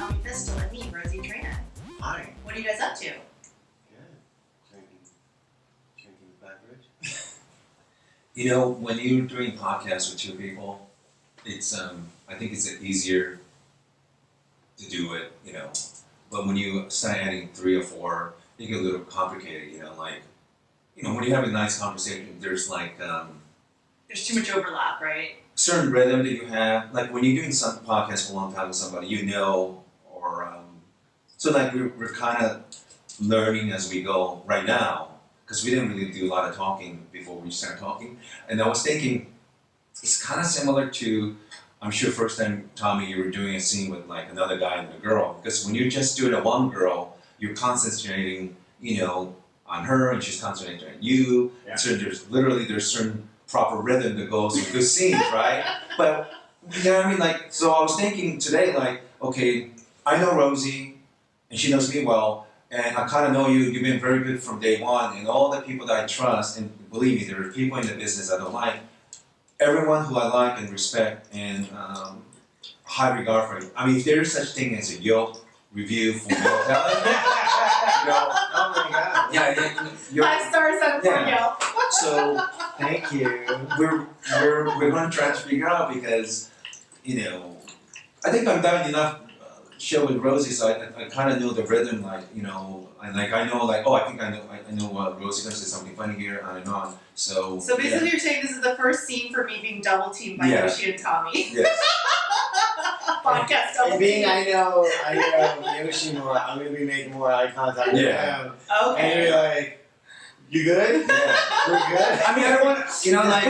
Tommy Pistol and me, Rosie Tran. Hi. What are you guys up to? Good. Drinking beverage. You know, when you're doing podcasts with two people, it's I think it's easier to do it, you know. But when you start adding 3 or 4, it gets a little complicated, you know, like, you know, when you have a nice conversation, there's like There's too much overlap, right? certain rhythm that you have. Like when you're doing some podcast for a long time with somebody, you know, or so like we're kind of learning as we go right now, because we didn't really do a lot of talking before we started talking. And I was thinking, it's kind of similar to, I'm sure first time, Tommy, you were doing a scene with like another guy and a girl, because when you're just doing a one girl, you're concentrating, you know, on her and she's concentrating on you. Yeah. So there's certain proper rhythm that goes with good scenes, right? But, you know what I mean? Like, so I was thinking today, like, okay, I know Rosie, and she knows me well, and I kind of know you. You've been very good from day one, and all the people that I trust, and believe me, there are people in the business I don't like. Everyone who I like and respect and high regard for. I mean, if there is such thing as a Yelp review for Yelp talent, you know, Oh my god. yeah, 5 stars on Yelp. So Thank you. we're going to try to figure out, because, you know, I think I've done enough show with Rosie, so I kind of know the rhythm, like, you know, and like I know, like, oh, I think I know what Rosie's going to say something funny here, on and on. So Basically, you're saying this is the first scene for me being double teamed by Yeah. Yoshi and Tommy. Yes. Podcast double And being team. I know Yoshi more, I'm gonna be making more eye contact with Yeah. him. Okay. And you're like, you good? Yeah. We're good? I mean, I don't want to, you know, like,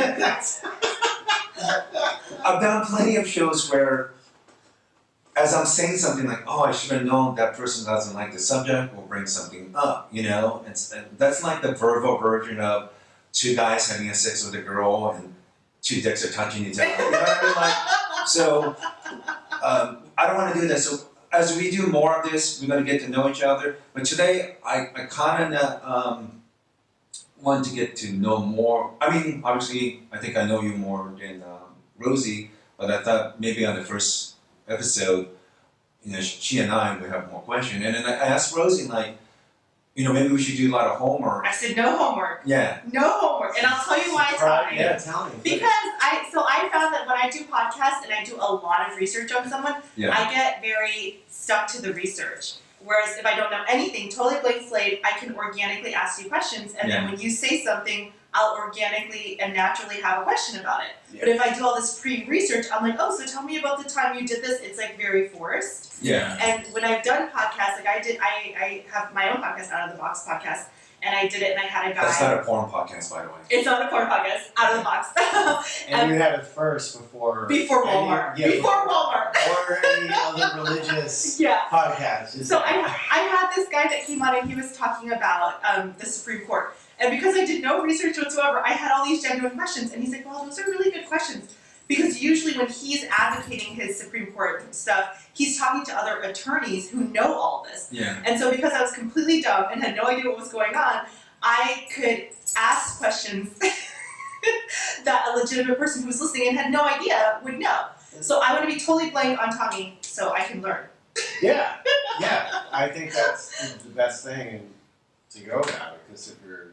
I've done plenty of shows where, as I'm saying something like, oh, I should have known that person doesn't like the subject, or bring something up, you know? And that's like the verbal version of 2 guys having a sex with a girl and 2 dicks are touching each other. You know what I mean? Like, so, I don't want to do that. So as we do more of this, we're going to get to know each other. But today, I kind of want to get to know more. I mean, obviously, I think I know you more than Rosie, but I thought maybe on the first episode, you know, she and I would have more questions. And then I asked Rosie, like, you know, maybe we should do a lot of homework. I said no homework. Yeah. No homework. And I'll tell you why, Right, Tommy. yeah, tell me. Because I found that when I do podcasts and I do a lot of research on someone, Yeah. I get very stuck to the research. Whereas if I don't know anything, totally blank slate, I can organically ask you questions, and then Yeah. when you say something, I'll organically and naturally have a question about it. Yeah. But if I do all this pre-research, I'm like, oh, so tell me about the time you did this. It's like very forced. Yeah. And when I've done podcasts, like I have my own podcast, Out of the Box podcast, and I did it, and I had a guy. That's not a porn podcast, by the way. It's not a porn podcast, Out of the Box. And you had it first before Before any- Before Walmart. or any other religious Yeah. podcast. Just So I had this guy that came on and he was talking about the Supreme Court. And because I did no research whatsoever, I had all these genuine questions. And he's like, well, those are really good questions. Because usually when he's advocating his Supreme Court stuff, he's talking to other attorneys who know all this. Yeah. And so because I was completely dumb and had no idea what was going on, I could ask questions that a legitimate person who was listening and had no idea would know. So I want to be totally blank on Tommy so I can learn. Yeah, I think that's the best thing to go about it, because if you're,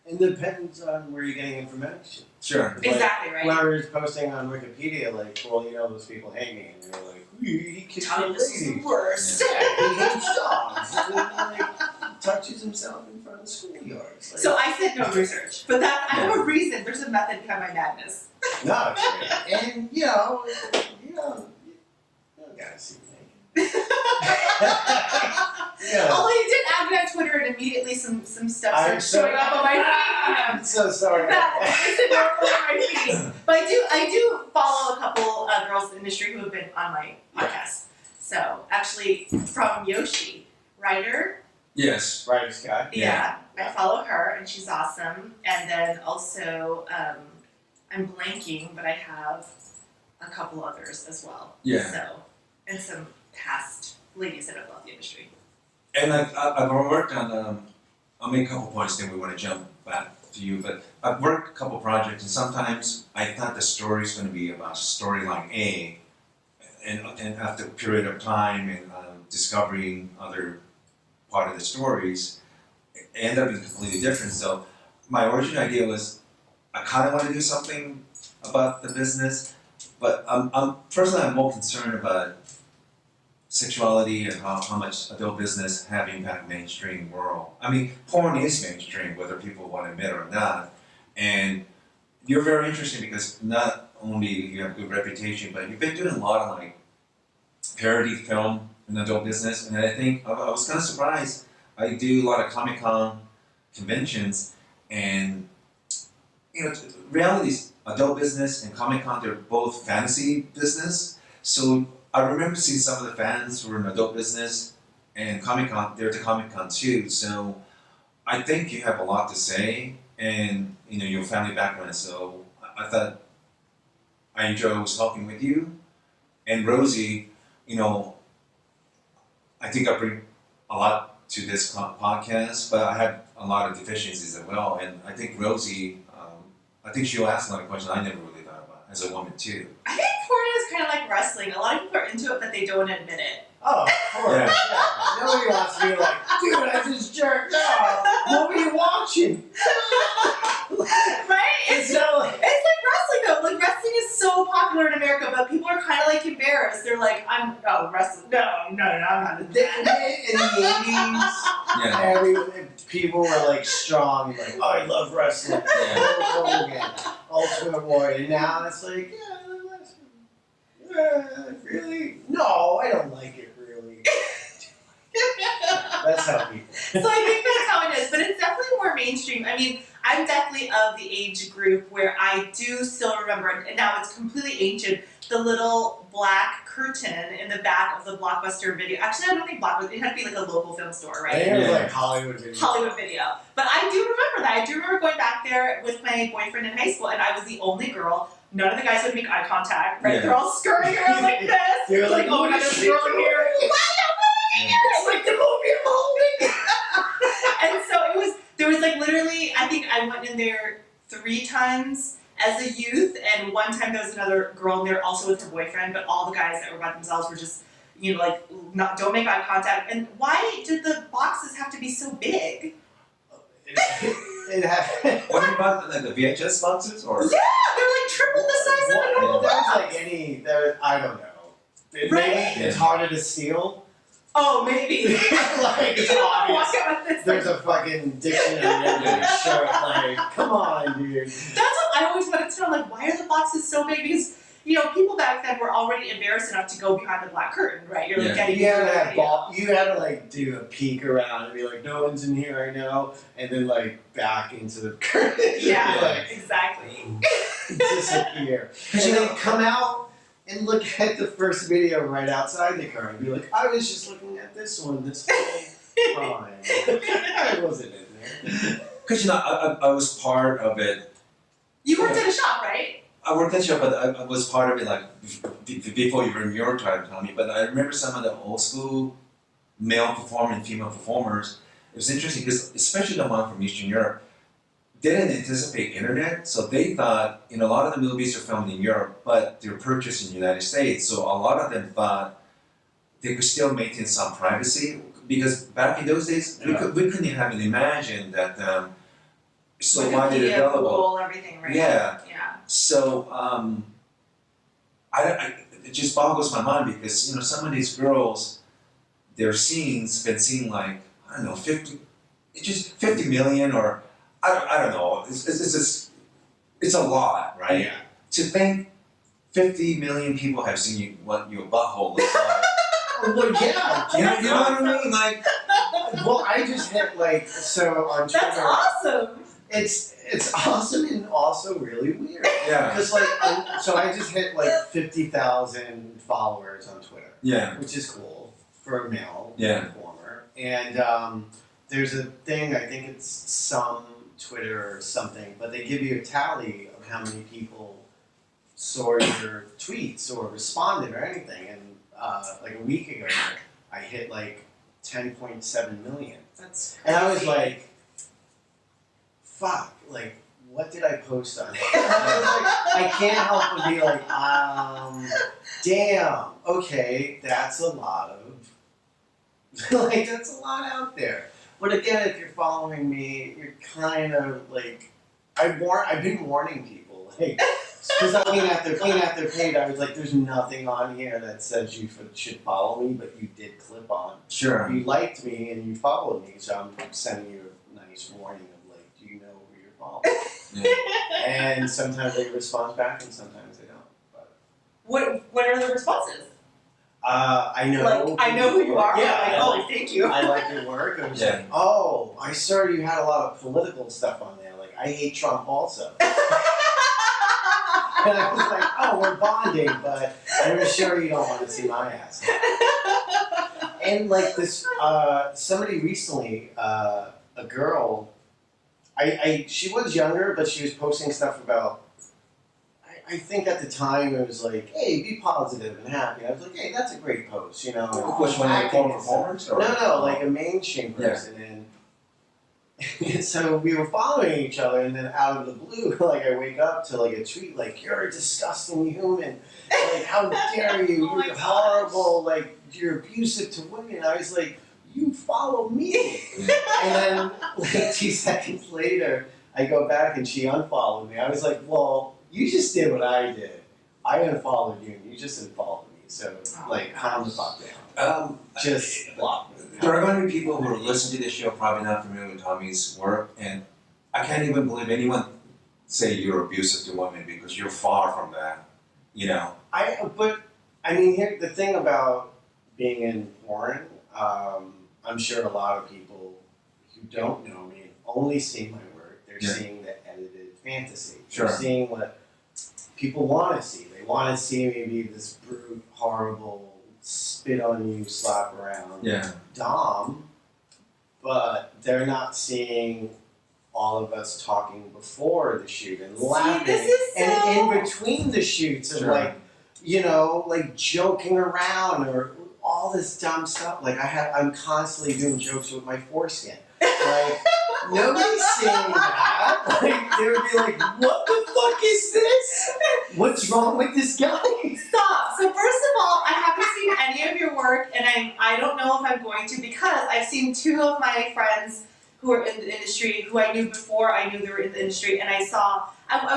it depends on where you're getting information. Sure. Like, Exactly, right? Whoever's posting on Wikipedia, like, well, you know, those people hate me, and you're like, he kissed a Tommy, this is lady. the worst. Yeah, he hates dogs. And then, like, touches himself in front of schoolyards. Like, So I said no research, but that I have a reason. There's a method behind my madness. no, it's great. And you don't gotta see me naked. Yeah. Although you did add me on Twitter and immediately some stuff I'm started showing up on my feed. I'm so sorry. It's normal on my feed. But I do follow a couple girls in the industry who have been on my podcast. So actually, from Yoshi, writer. Yes. Right, Scott. Yeah, I follow her and she's awesome. And then also, I'm blanking, but I have a couple others as well. Yeah. So, and some past ladies that have left the industry. And I've worked on, I'll make a couple points, then we want to jump back to you, but I've worked a couple projects, and sometimes I thought the story's going to be about storyline A, and after a period of time, and discovering other part of the stories, it ended up being completely different. So my original idea was I kind of want to do something about the business, but personally I'm more concerned about sexuality and how much adult business have impact mainstream world. I mean, porn is mainstream, whether people want to admit it or not. And you're very interesting because not only you have a good reputation, but you've been doing a lot of like parody film in adult business. And I think I was kind of surprised. I do a lot of Comic-Con conventions, and you know, reality is adult business and Comic-Con, they're both fantasy business. So I remember seeing some of the fans who were in adult business and Comic-Con, they're at the Comic-Con too. So I think you have a lot to say, and you know, your family background. So I thought I enjoyed talking with you. And Rosie, you know, I think I bring a lot to this podcast, but I have a lot of deficiencies as well. And I think Rosie, I think she'll ask a lot of questions I never really thought about as a woman too. I think porn is kind of like wrestling. A lot of people are into it, but they don't admit it. Oh, of course. Yeah. Nobody wants to be like, dude, I just jerked off. What were you watching? Right? It's like wrestling though. Like wrestling is so popular in America, but people are kind of like embarrassed. They're like, wrestling. No, I'm not into that. In the 80s, people were like strong, like, oh, I love wrestling. Rogan, Ultimate Warrior. Now it's like, yeah, I love wrestling. Really? No, I don't like it really. That's how people. So I think that's how it is, but it's definitely more mainstream. I mean, I'm definitely of the age group where I do still remember, and now it's completely ancient, the little black curtain in the back of the Blockbuster video. Actually, I don't think Blockbuster, it had to be like a local film store, right? I think it was like Hollywood Video. Hollywood Video. But I do remember that. I do remember going back there with my boyfriend in high school, and I was the only girl. None of the guys would make eye contact, right? Yeah. They're all scurrying around like this. They were like, oh my god, there's a girl in here. It's like the movie I'm holding. And so there was like literally, I think I went in there 3 times as a youth, and one time there was another girl in there also with her boyfriend, but all the guys that were by themselves were just, you know, like, don't make eye contact. And why did the boxes have to be so big? It had. What about like the VHS boxes or? Yeah, they're like triple the size of a normal There's box. like I don't know. Right? Maybe it's harder to steal. Oh, maybe. Like, it's You don't wanna obvious. walk out with this, There's like- a fucking dictionary under your shirt. Like, come on, dude. That's what I always wanted to know. Like, why are the boxes so big? Because, you know, people back then were already embarrassed enough to go behind the black curtain, right? You're like Yeah. getting You had to into have it. you had to like do a peek around and be like, no one's in here, I know, and then like back into the curtain. Yeah, Like, exactly. disappear. And then come out and look at the first video right outside the car and be like, I was just looking at this one this whole time. I wasn't in there. Because you know, I was part of it. You worked at a shop, right? I worked at the shop, but I was part of it like before you were in your time, Tommy. But I remember some of the old school male performer and female performers. It was interesting because especially the one from Eastern Europe, they didn't anticipate internet, so they thought, you know, a lot of the movies are filmed in Europe, but they're purchased in the United States. So a lot of them thought they could still maintain some privacy because back in those days, we couldn't even have imagined that. So widely Wikipedia, available. Google, everything, right? Yeah. Yeah. So it just boggles my mind because, you know, some of these girls, their scenes been seen like, I don't know, 50 million or I don't know. It's a lot, right? Yeah. To think 50 million people have seen what your butthole looks like. Well, yeah. You know what I mean? Like, Well, I just hit like so on Twitter. That's awesome. It's awesome and also really weird. yeah, Because like, so I just hit like 50,000 followers on Twitter, yeah, which is cool for a male Yeah. performer. And there's a thing, I think it's some Twitter or something, but they give you a tally of how many people saw your tweets or responded or anything. And like a week ago, I hit like 10.7 million. That's And I was crazy. like, fuck, like, what did I post on it? I can't help but be like, damn, okay, that's a lot of Like, that's a lot out there. But again, if you're following me, you're kind of like, I've been warning people, like, because I'm looking at their page, I was like, there's nothing on here that says you should follow me, but you did clip on. Sure. You liked me and you followed me, so I'm sending you a nice warning of like, do you know who you're following? Yeah. And sometimes they respond back and sometimes they don't. But What are the responses? I know. Like, I know who you are. Yeah, Like, oh, thank you. I like your work. I was Yeah. like, oh, I saw you had a lot of political stuff on there. Like, I hate Trump also. And I was like, oh, we're bonding, but I'm sure you don't want to see my ass. And like this, somebody recently, a girl, she was younger, but she was posting stuff about, I think at the time it was like, hey, be positive and happy. I was like, hey, that's a great post, you know. Which one, the performers? Or? No, like a mainstream person. And so we were following each other, and then out of the blue, like I wake up to like a tweet like, you're a disgusting human. Like, how dare you? Oh my You're gosh. horrible. Like, you're abusive to women. I was like, you follow me. And then like 2 seconds later, I go back and she unfollowed me. I was like, well, you just did what I did. I unfollowed you, and you just unfollowed me. So, like, calm the fuck down. Just block me. There are going to be people who are listening to this show probably not familiar with Tommy's work, and I can't even believe anyone say you're abusive to women because you're far from that, you know. But I mean, here the thing about being in porn, I'm sure a lot of people who don't know me only see my work. They're seeing the edited fantasy. Sure. They're seeing what people want to see. They want to see me be this brute, horrible, spit on you, slap around Dom, but they're not seeing all of us talking before the shoot and laughing, this is so... and in between the shoots and like, you know, like joking around or all this dumb stuff. Like I'm constantly doing jokes with my foreskin. Like nobody's seeing that. Like they would be like, "What the fuck is this? What's wrong with this guy?" Stop. So first of all, I haven't seen any of your work, and I don't know if I'm going to because I've seen 2 of my friends who are in the industry who I knew before I knew they were in the industry, and I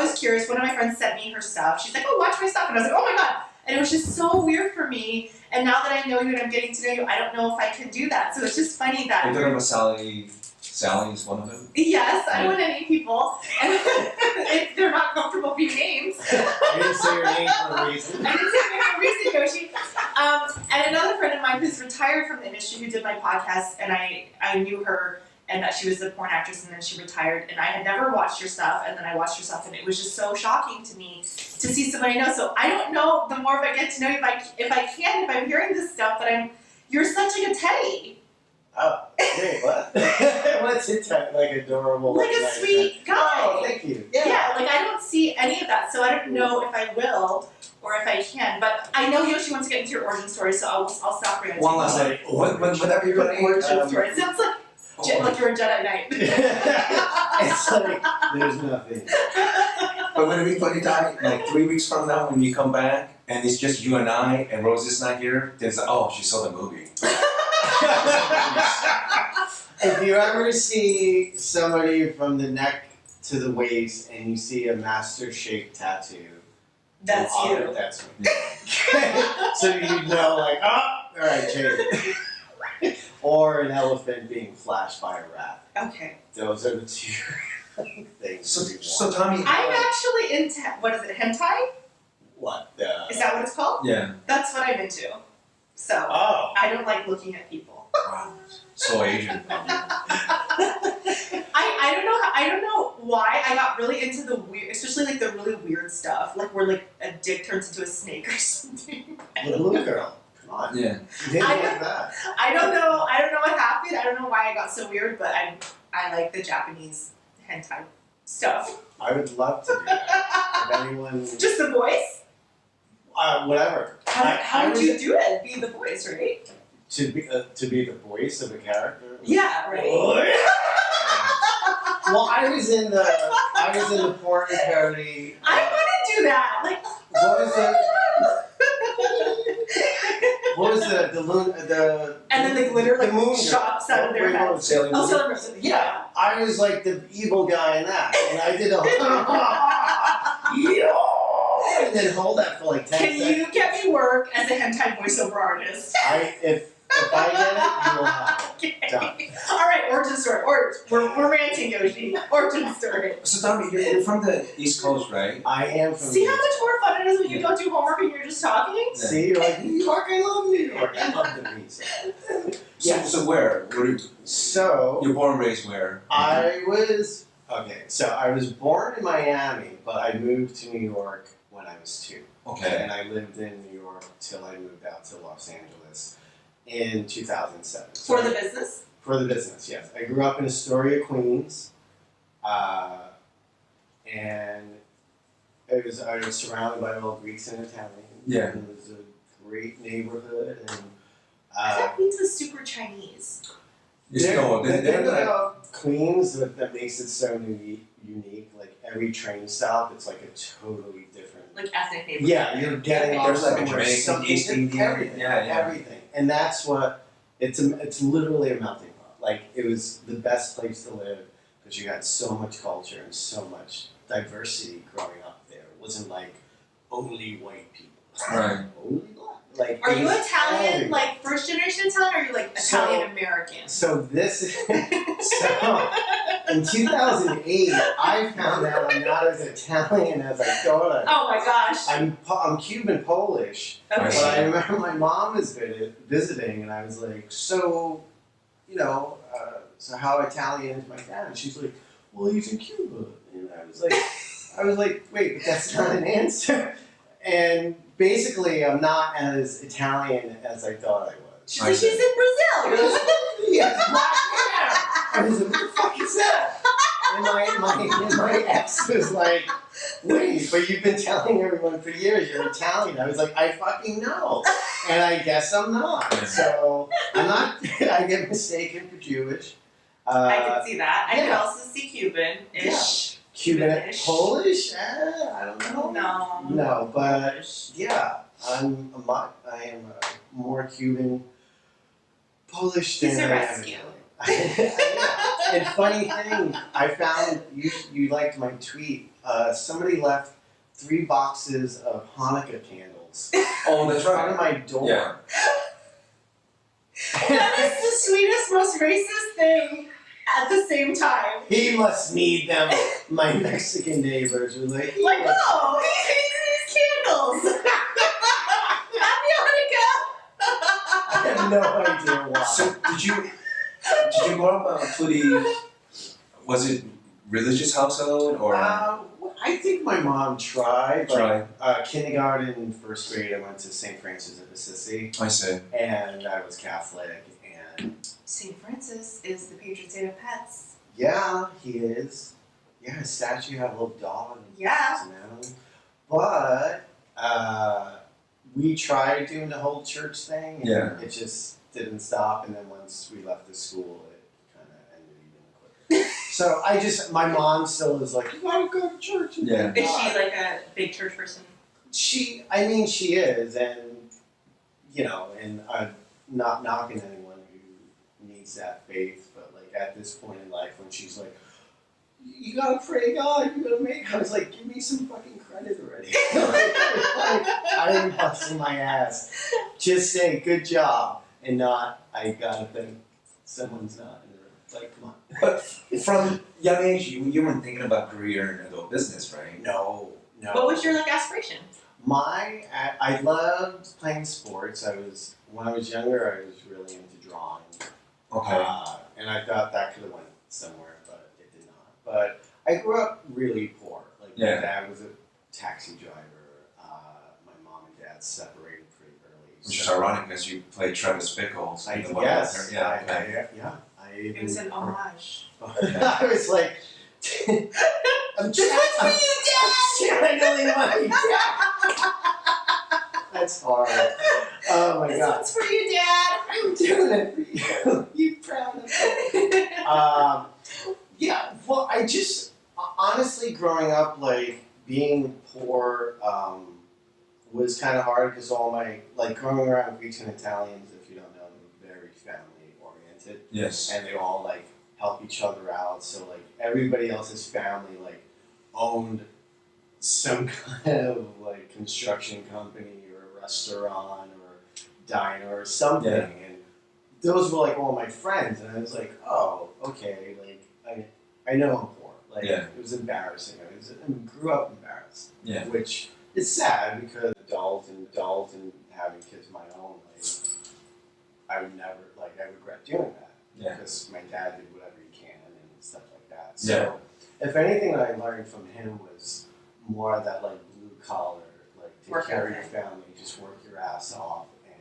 was curious. One of my friends sent me her stuff. She's like, "Oh, watch my stuff," and I was like, "Oh my god." And it was just so weird for me. And now that I know you and I'm getting to know you, I don't know if I can do that. So it's just funny that... You're talking about Sally. Sally is one of them? Yes, I don't want to name people. And if they're not comfortable being named. I didn't say your name for a reason. I didn't say your name for a reason, Yoshi. And another friend of mine who's retired from the industry who did my podcast, and I knew her and that she was a porn actress, and then she retired, and I had never watched her stuff, and then I watched her stuff, and it was just so shocking to me to see somebody I know. So I don't know, the more I get to know you, if I'm hearing this stuff, that you're such like a teddy. Oh, wait, what? What's it like adorable? Like a sweet guy. Oh, thank you. Yeah, like I don't see any of that, so I don't know if I will or if I can. But I know Yoshi wants to get into your origin story, so I'll stop for you. One last thing. Whenever you're ready. Origin story. It sounds like you're a Jedi Knight. It's like there's nothing. But would it be funny, Tommy? Like 3 weeks from now, when you come back and it's just you and I, and Rosie's not here, there's she saw the movie. If you ever see somebody from the neck to the waist and you see a master-shaped tattoo, that's you. That's me. So you know, like, all right, change it. Or an elephant being flashed by a rat. Okay. Those are the 2 things. So Tommy, I'm actually into, what is it, hentai? What? Is that what it's called? Yeah. That's what I'm into. So, Oh. I don't like looking at people. Wow. So Asian. I don't know why I got really into the weird, especially like the really weird stuff, like where like a dick turns into a snake or something. Little girl. Come on. Yeah. You didn't like that. I don't know what happened. I don't know why I got so weird, but I like the Japanese hentai stuff. I would love to do that. If anyone... Just the voice? Whatever. How would you do it? Be the voice, right? To be the voice of a character. Yeah, right. Well, I was in the porn parody. I want to do that. Like, what is it? what was the And then the glitter like moon shots girl. out of their What heads. was it? Oh, Sailor Moon. Yeah, I was like the evil guy in that, and I did a and then hold that for like 10 Can seconds. you get me work as a hentai voiceover artist? If I get it, you will have it. Okay. Done. All right, origin story. We're ranting, Yoshi. Origin story. So tell me, you're from the East Coast, right? I am from See New how York. much more fun it is when you don't do homework and you're just talking? Yeah. See, you're like, New York, I love New York. I love the pizza. Yeah. So where? So, You're born and raised where? I was born in Miami, but I moved to New York when I was 2. Okay. And I lived in New York till I moved out to Los Angeles in 2007. For the business? For the business, yes. I grew up in Astoria, Queens, and I was surrounded by all Greeks and Italians. Yeah. And it was a great neighborhood, and I thought Queens was super Chinese. The thing about Queens that makes it so unique, like every train stop, it's like a totally different. Like ethnic neighborhood. Yeah, you're getting off There's like a somewhere, Jamaican, something, East Indian, everything, yeah. everything, and that's what it's literally a melting pot. Like it was the best place to live because you had so much culture and so much diversity growing up there. It wasn't like only white people, Right. only black. Like, Are it you was Italian, everywhere. like first generation Italian, or are you like So- Italian American? So this is so in 2008, I found out I'm not as Italian as I thought I was. Oh my gosh. I'm Cuban Polish, I but see. I remember my mom was visiting, and I was like, so, so how Italian is my dad? And she's like, well, he's in Cuba, and I was like, wait, but that's not an answer. And basically, I'm not as Italian as I thought I was. She's like, she's in Brazil. You're like, He has black hair. I was like, what the fuck is that? And my ex was like, wait, but you've been telling everyone for years you're Italian. I was like, I fucking know. And I guess I'm not. So I'm not, I get mistaken for Jewish. I can see that. I can yeah. also see Cuban-ish. Cuban, Cuban-ish. Polish? I don't know. No. No, but yeah, I am more Cuban, Polish than He's a I am rescue. Italian. And funny thing, I found you liked my tweet. Somebody left 3 boxes of Hanukkah candles Oh, that's in front of right. my door. Yeah. That is the sweetest, most racist thing at the same time. He must need them. My Mexican neighbors were like, Like, oh, he needs these candles. Happy Hanukkah. I have no idea why. So did you grow up in a pretty, was it religious household or I think my mom tried. tried? Kindergarten and first grade, I went to St. Francis of Assisi, I see. and I was Catholic, and St. Francis is the patron saint of pets. yeah, he is. Yeah, his statue had a little dog. And Yeah. an animal. But we tried doing the whole church thing, and Yeah. it just didn't stop. And then once we left the school, it kind of ended even quicker. So my mom still is like, you gotta go to church. And Yeah. Is she like a big church person? She is, and and I'm not knocking anyone who needs that faith, but like at this point in life when she's like, you gotta pray God, you gotta make. I was like, give me some fucking credit already. I am busting my ass. Just say good job, and not I gotta think someone's not in the room. Like, come on. But from young age, you weren't thinking about career in adult business, right? No. What was your like aspiration? I loved playing sports. When I was younger, I was really into drawing. Okay. And I thought that could have went somewhere, but it did not. But I grew up really poor. Like Yeah. my dad was a taxi driver. My mom and dad separated pretty early. Which is so ironic because you played Travis Bickles. I in the one guess. with her. Yeah. Okay. It was an homage. I was like, I'm This one's for you, Dad! channeling my dad. That's hard. Oh my This god. one's for you, Dad! I'm doing it for you. You proud of me? Yeah, well, I just honestly growing up like being poor, was kind of hard because all my, like growing around Greeks and Italians, if you don't know, they're very family oriented. Yes. And they all like help each other out. So like everybody else's family like owned some kind of like construction company or a restaurant or diner or something. Yeah. And those were like all my friends. And I was like, oh, okay, like I know I'm poor. Like it was embarrassing. I grew up embarrassed. Yeah. Which is sad because adult and having kids of my own, like I would never I regret doing that. Yeah. Because my dad did whatever he can and stuff like that. Yeah. So if anything that I learned from him was more of that like blue collar, like take Work care of ethic. your family, just work your ass off, and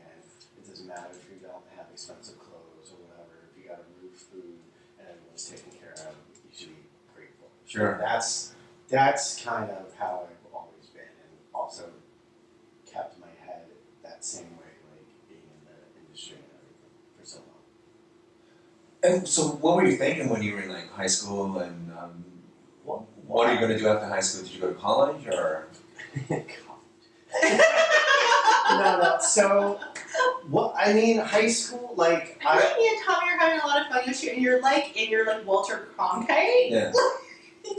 it doesn't matter if you don't have expensive clothes or whatever. If you got a roof, food, and everyone's taken care of, you should be grateful. Sure. That's kind of how I've always been, and also kept my head that same way, like being in the industry and everything for so long. And so, what were you thinking when you were in like high school, and what are you going to do after high school? Did you go to college or? No. So, what I mean, high school, like I think me and Tommy are having a lot of fun, Yoshi, and you're like Walter Cronkite. Yeah.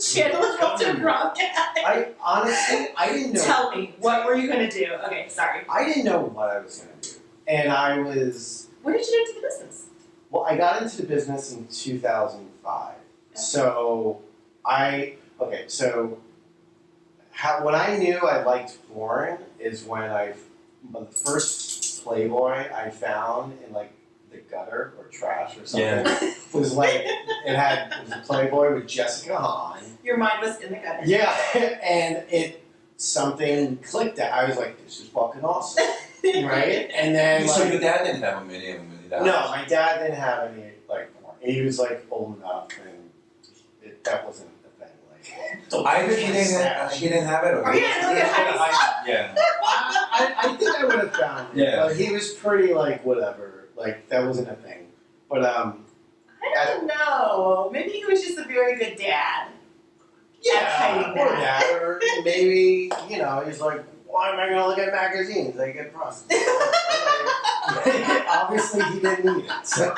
Channel Walter Cronkite. I honestly, I didn't know. Tell me, what were you gonna do? Okay, sorry. I didn't know what I was gonna do, and I was. When did you get into the business? Well, I got into the business in 2005. So when I knew I liked porn is when the first Playboy I found in like the gutter or trash or something was like it was a Playboy with Jessica Hahn. Your mind was in the gutter. Yeah, and something clicked. That I was like, this is fucking awesome, right? And then So like, your dad didn't have $1 million. no, my dad didn't have any like porn. He was like old enough, and that wasn't a thing. Like, Either he didn't have it, or Or he didn't really get high. yeah. I think I would have found it. Yeah. But he was pretty like whatever. Like that wasn't a thing. But I don't know. Maybe he was just a very good dad. yeah, or that, or maybe he's like, why am I gonna look at magazines? I get prostitutes. Obviously, he didn't need it. So.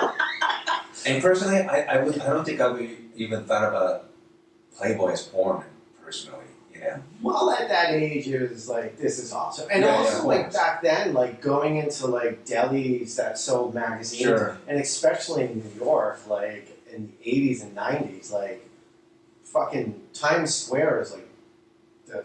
And personally, I don't think I would even thought about Playboy as porn. Personally, Well, at that age, it was like, this is awesome. And Yeah, also, of like, course. back then, like, going into, like, delis that sold magazines, Sure. and especially in New York, like, in the 80s and 90s, like, fucking Times Square is, like, the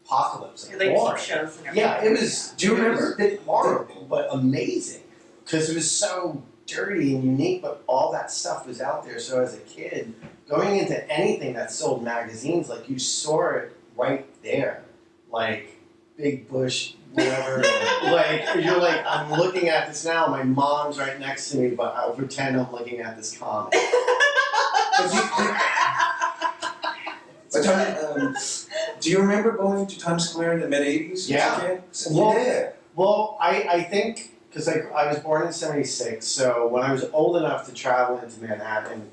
apocalypse of Like porn. peep shows and everything. Yeah, it was. Do you remember? It was horrible, but amazing, because it was so dirty and unique. But all that stuff was out there. So as a kid, going into anything that sold magazines, like you saw it right there, like Big Bush, whatever. Like you're like, I'm looking at this now. My mom's right next to me, but I'll pretend I'm looking at this comic. But Tony, do you remember going to Times Square in the mid-'80s? Yeah. Yeah. Well, I think, because I was born in '76, so when I was old enough to travel into Manhattan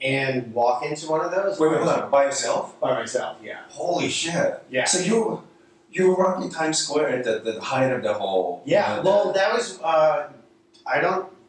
and walk into one of those. Wait, hold on. By yourself? By myself, yeah. Holy shit. Yeah. So you were walking Times Square at the height of the whole. Yeah, you know, well, that was,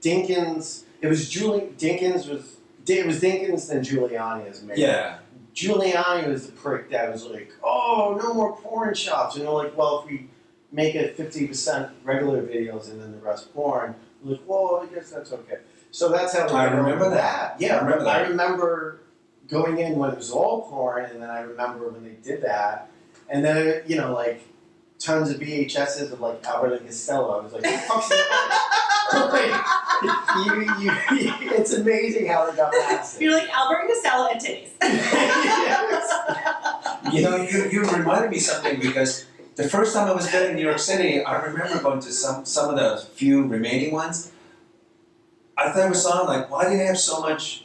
Dinkins, it was it was Dinkins then Giuliani as mayor. Yeah. Giuliani was the prick that was like, oh, no more porn shops. And they're like, well, if we make it 50% regular videos and then the rest porn, we're like, well, I guess that's okay. So that's how I remember that. Yeah, I remember that. I remember going in when it was all porn, and then I remember when they did that. And then, like, tons of VHSs of, like, Albert and Costello. I was like, what the fuck's that? It's amazing how they got past it. You're like Albert and Costello and titties. You reminded me something because the first time I was there in New York City, I remember going to some of the few remaining ones. I thought it was something like, why do they have so much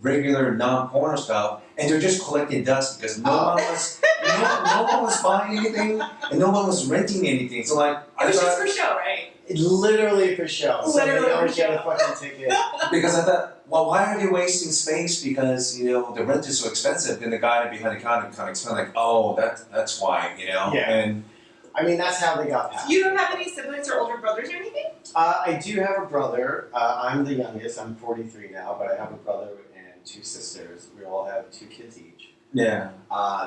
regular non-porno stuff? And they're just collecting dust because no one was buying anything and no one was renting anything. So like, It was just for show, right? Literally for show. Literally so they for get a show. fucking ticket. because I thought, well, why are they wasting space? Because the rent is so expensive. Then the guy behind the counter kind of explained like, oh, that's why, Yeah. And I mean, that's how they got past. You don't have any siblings or older brothers or anything? I do have a brother. I'm the youngest. I'm 43 now, but I have a brother and 2 sisters. We all have 2 kids each. Yeah.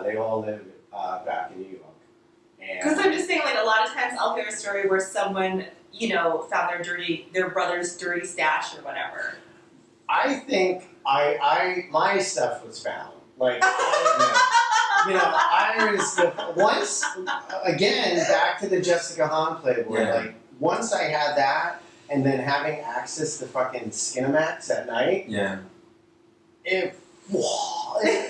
They all live back in New York. Because I'm just saying, like, a lot of times I'll hear a story where someone, you know, found their brother's dirty stash or whatever. I think my stuff was found. Like, I was once again back to the Jessica Hahn Playboy. Yeah. Like, once I had that, and then having access to fucking Skinamax at night. Yeah.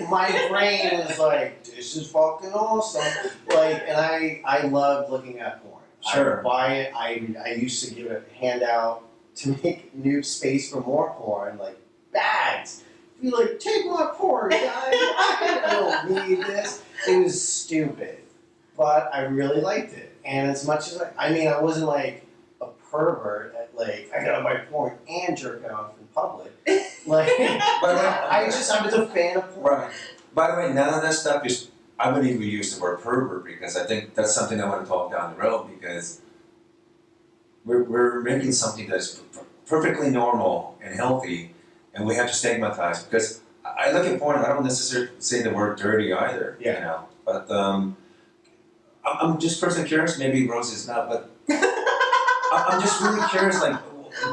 My brain was like, this is fucking awesome. Like, and I loved looking at porn. Sure. I would buy it. I used to give a handout to make new space for more porn, like bags. Be like, take my porn, guys. I don't need this. It was stupid, but I really liked it. And as much as I wasn't like a pervert at like I gotta buy porn and jerk off in public. Like, I was a fan of porn. Right. By the way, none of that stuff is. I wouldn't even use the word pervert because I think that's something I want to talk down the road because we're making something that's perfectly normal and healthy, and we have to stigmatize because I look at porn. I don't necessarily say the word dirty either. Yeah. You know, but I'm just personally curious. Maybe Rose is not, but I'm just really curious. Like,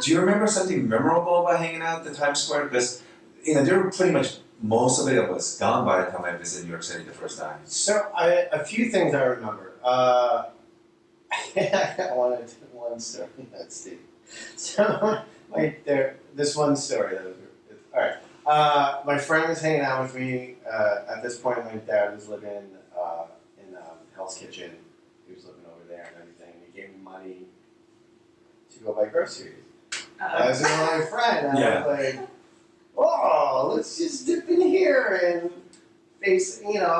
do you remember something memorable about hanging out at the Times Square? Because there were pretty much. Most of it was gone by the time I visited New York City the first time. So, a few things I remember. I wanted one story. Let's see. So, this one story. That was, all right. My friend was hanging out with me. At this point, my dad was living in Hell's Kitchen. He was living over there and everything. He gave me money to go buy groceries. I was with my friend. And I was like, oh, let's just dip in here and I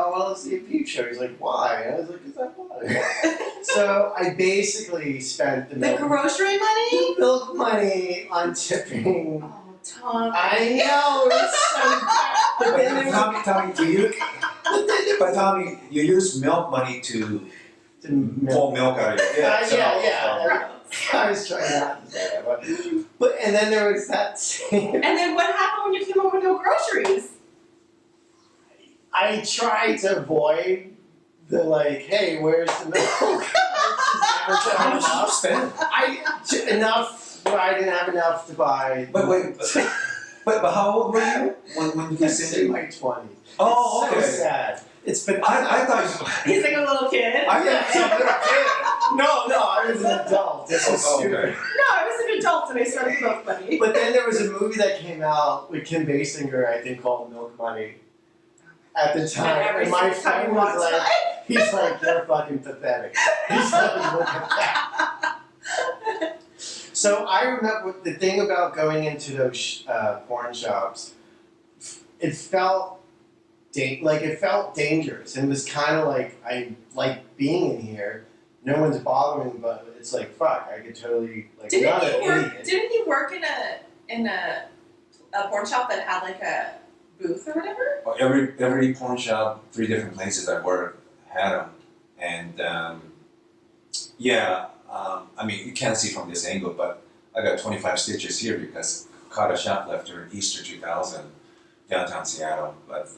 want to see a peep show. He's like, why? And I was like, because I want it. So I basically spent the grocery money? milk money on tipping. Oh, Tom. I know, it's so bad. But then there was Tommy, Tommy, you use milk money to pull milk out of your kid. yeah. I was trying not to say that, but and then there was that scene. And then what happened when you came home with no groceries? I tried to avoid the like, hey, where's the milk? How much did you spend? Enough, but I didn't have enough to buy. But wait, but how old were you when you It's said in my 20s. Oh, It's okay. so sad. It's been. I thought He's like a little kid. I thought you were a little kid. No, I was an adult. This is stupid. Okay. No, I was an adult and I started milk money. But then there was a movie that came out with Kim Basinger, I think, called Milk Money. At the time, and my friend was like, he's like, you're fucking pathetic. He's like, look at that. So I remember the thing about going into those porn shops. It felt dangerous, and it was kind of like I like being in here. No one's bothering, but it's like fuck. I could totally like not an idiot. Didn't he work in a porn shop that had like a booth or whatever? Well, every porn shop, 3 different places I worked had them, and I mean you can't see from this angle, but I got 25 stitches here because caught a shoplifter in Easter 2000, downtown Seattle. But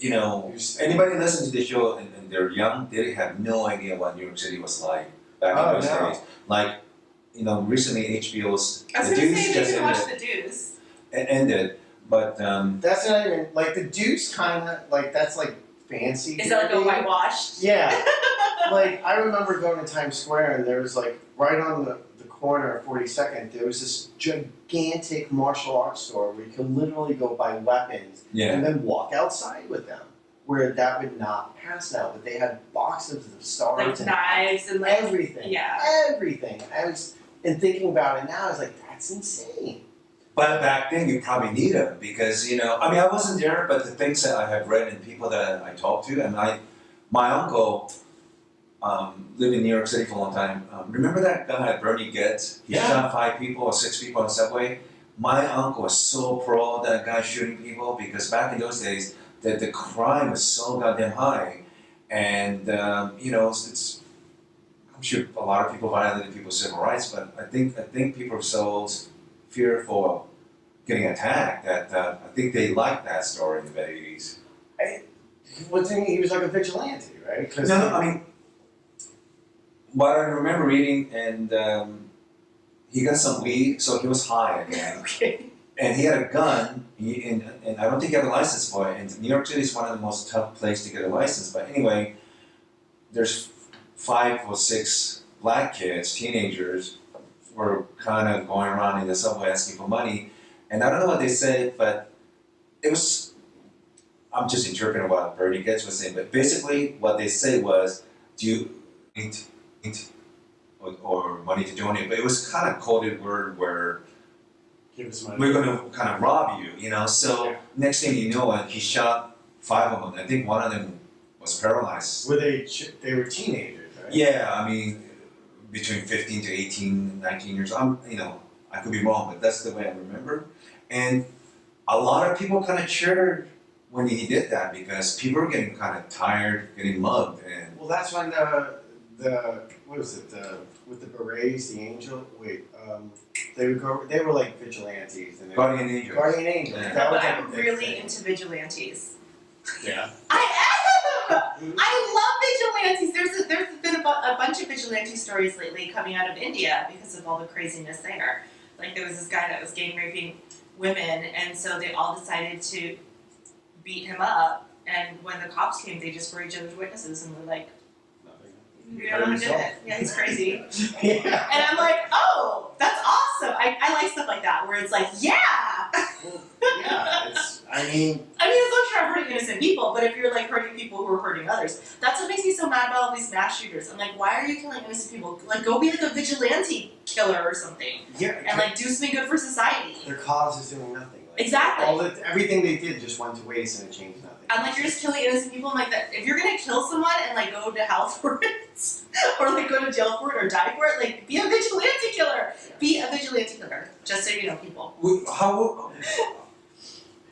anybody listen to the show and they're young, they have no idea what New York City was like back in those days. Like, recently HBO's I was The gonna Deuce say just they can watch ended. The Deuce. It ended, but That's not even like the Deuce kind of like that's like fancy. Is that like a whitewashed? Yeah. Like I remember going to Times Square and there was like right on the corner of 42nd, there was this gigantic martial arts store where you could literally go buy weapons and then walk outside with them. Where that would not pass now, but they had boxes of stars Like and knives and like everything. Yeah. Everything. And thinking about it now, I was like, that's insane. But back then you probably need them because I wasn't there, but the things that I have read and people that I talked to, and my uncle lived in New York City for a long time. Remember that guy Bernie Getz? He shot 5 people or 6 people on the subway. My uncle was so pro of that guy shooting people because back in those days, that the crime was so goddamn high, And it's I'm sure a lot of people violated people's civil rights, but I think people are so fearful of getting attacked that I think they like that story in the mid '80s. He was like a vigilante, right? No, I mean, what I remember reading, and he got some weed, so he was high again. Okay. And he had a gun, and I don't think he had a license for it. And New York City is one of the most tough places to get a license. But anyway, there's 5 or 6 black kids, teenagers, were kind of going around in the subway asking for money. And I don't know what they said, but it was, I'm just interpreting what Bernie Getz was saying. But basically, what they said was, do you need or money to donate? But it was kind of coded word where give us money. we're going to kind of rob you, So next thing you know, he shot 5 of them. I think one of them was paralyzed. Were they were teenagers, right? Yeah, I mean, between 15 to 18, 19 years. I could be wrong, but that's the way I remember. And a lot of people kind of cheered when he did that because people were getting kind of tired, getting mugged, and Well, that's when the what was it with the berets, the angel. They were like vigilantes and Guardian Angels. Guardian angels. Yeah. That was I'm like a big really thing. into vigilantes. Yeah. I am! I love vigilantes. There's been a bunch of vigilante stories lately coming out of India because of all the craziness there. Like there was this guy that was gang raping women, and so they all decided to beat him up. And when the cops came, they just were each other's witnesses and were like, "You don't know who did it. Yeah, he's crazy." Yeah. And I'm like, "Oh, that's awesome." I like stuff like that where it's like, "Yeah." Well, yeah. I mean, it's not sure I'm hurting innocent people, but if you're like hurting people who are hurting others, that's what makes me so mad about all these mass shooters. I'm like, why are you killing innocent people? Like, go be like a vigilante killer or something, yeah. and like do something good for society. Their cause is doing nothing. Like, Exactly. Everything they did just went to waste and it changed nothing. I'm like, you're just killing innocent people. I'm like, that if you're gonna kill someone and like go to hell for it, or like go to jail for it or die for it, like be a vigilante killer. Be a vigilante killer. Just so you know, people.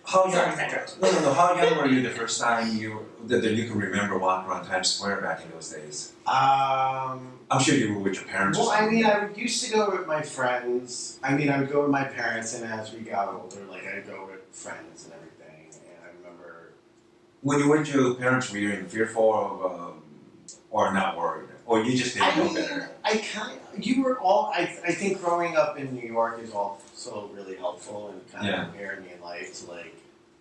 How young? Sorry, Sandra. No. How young were you the first time that you can remember walking around Times Square back in those days? I'm sure you were with your parents. Well, or something. I used to go with my friends. I would go with my parents, and as we got older, like I'd go with friends and everything. And I remember when you went to your parents, were you fearful of, or not worried, or you just didn't know better? I think growing up in New York is also really helpful and kind of prepared me in life to like,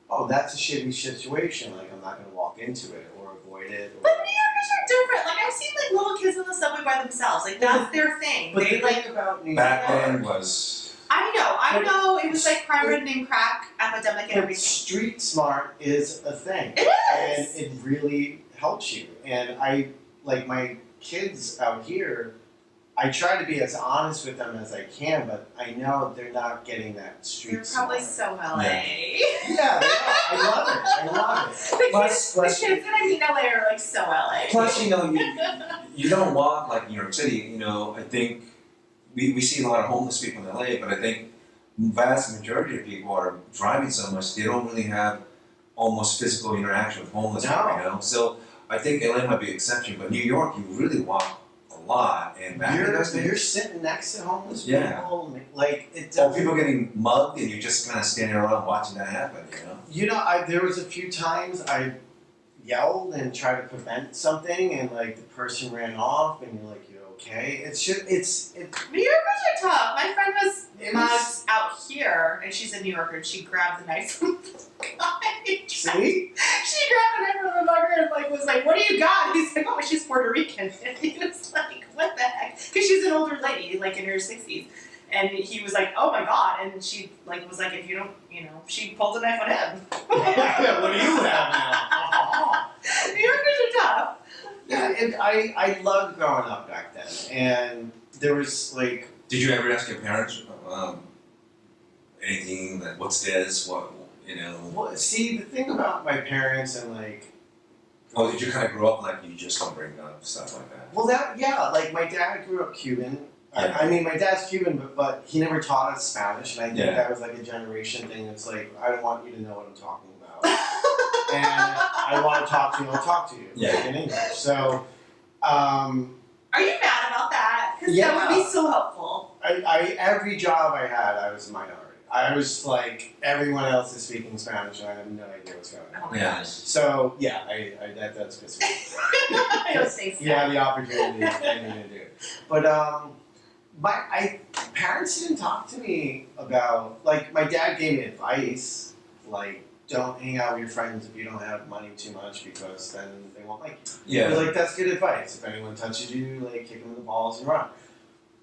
oh, that's a shitty situation. Like I'm not going to walk into it or avoid it. But New Yorkers are different. Like I've seen like little kids in the subway by themselves. Like that's their thing. But They the like. thing about New Back York, then was. I know. It was like crime-ridden and crack epidemic and but everything. street smart is a thing. It is. And it really helps you. And I, like my kids out here, I try to be as honest with them as I can, but I know they're not getting that street You're probably smart. so LA. Yeah, they are. I love it. The kids that I meet in LA are like so LA. Plus, you don't walk like New York City. I think we see a lot of homeless people in LA, but I think vast majority of people are driving so much they don't really have almost physical interaction with homeless people. So I think LA might be an exception, but New York, you really walk a lot. And back in those days, You're sitting next to homeless Yeah. people, like it or doesn't. people getting mugged, and you're just kind of standing around watching that happen. There was a few times I yelled and tried to prevent something, and like the person ran off, and you're like, "You okay?" New Yorkers are tough. My friend was It mugged was- out here, and she's a New Yorker, and she grabbed the knife from the guy. See? She grabbed the knife from the mugger and like was like, "What do you got?" He's like, "Oh, she's Puerto Rican." And he was like, "What the heck?" Because she's an older lady, like in her 60s. And he was like, "Oh my god!" And she like was like, "If you don't, she pulled a knife on him." What do you have now? New Yorkers are tough. Yeah, I loved growing up back then, and there was like. Did you ever ask your parents anything like, "What's this? What?" Well, see, the thing about my parents and like. Oh, did you kind of grow up like you just don't bring up stuff like that? Well, like my dad grew up Cuban. Yeah. My dad's Cuban, but he never taught us Spanish, and I think Yeah. that was like a generation thing. It's like I don't want you to know what I'm talking about. and I want to talk to you, I'll talk to you in English. So, Are you mad about that? Because that would be so helpful. every job I had, I was a minority. I was like, everyone else is speaking Spanish, and I have no idea what's going on. Oh my gosh. So yeah, that's pissing me. I don't say so. You have the opportunity to do it. But my parents didn't talk to me about, like, my dad gave me advice, like, don't hang out with your friends if you don't have money too much because then they won't like you. Yeah. But, like, that's good advice. If anyone touches you, like, kick them in the balls and run.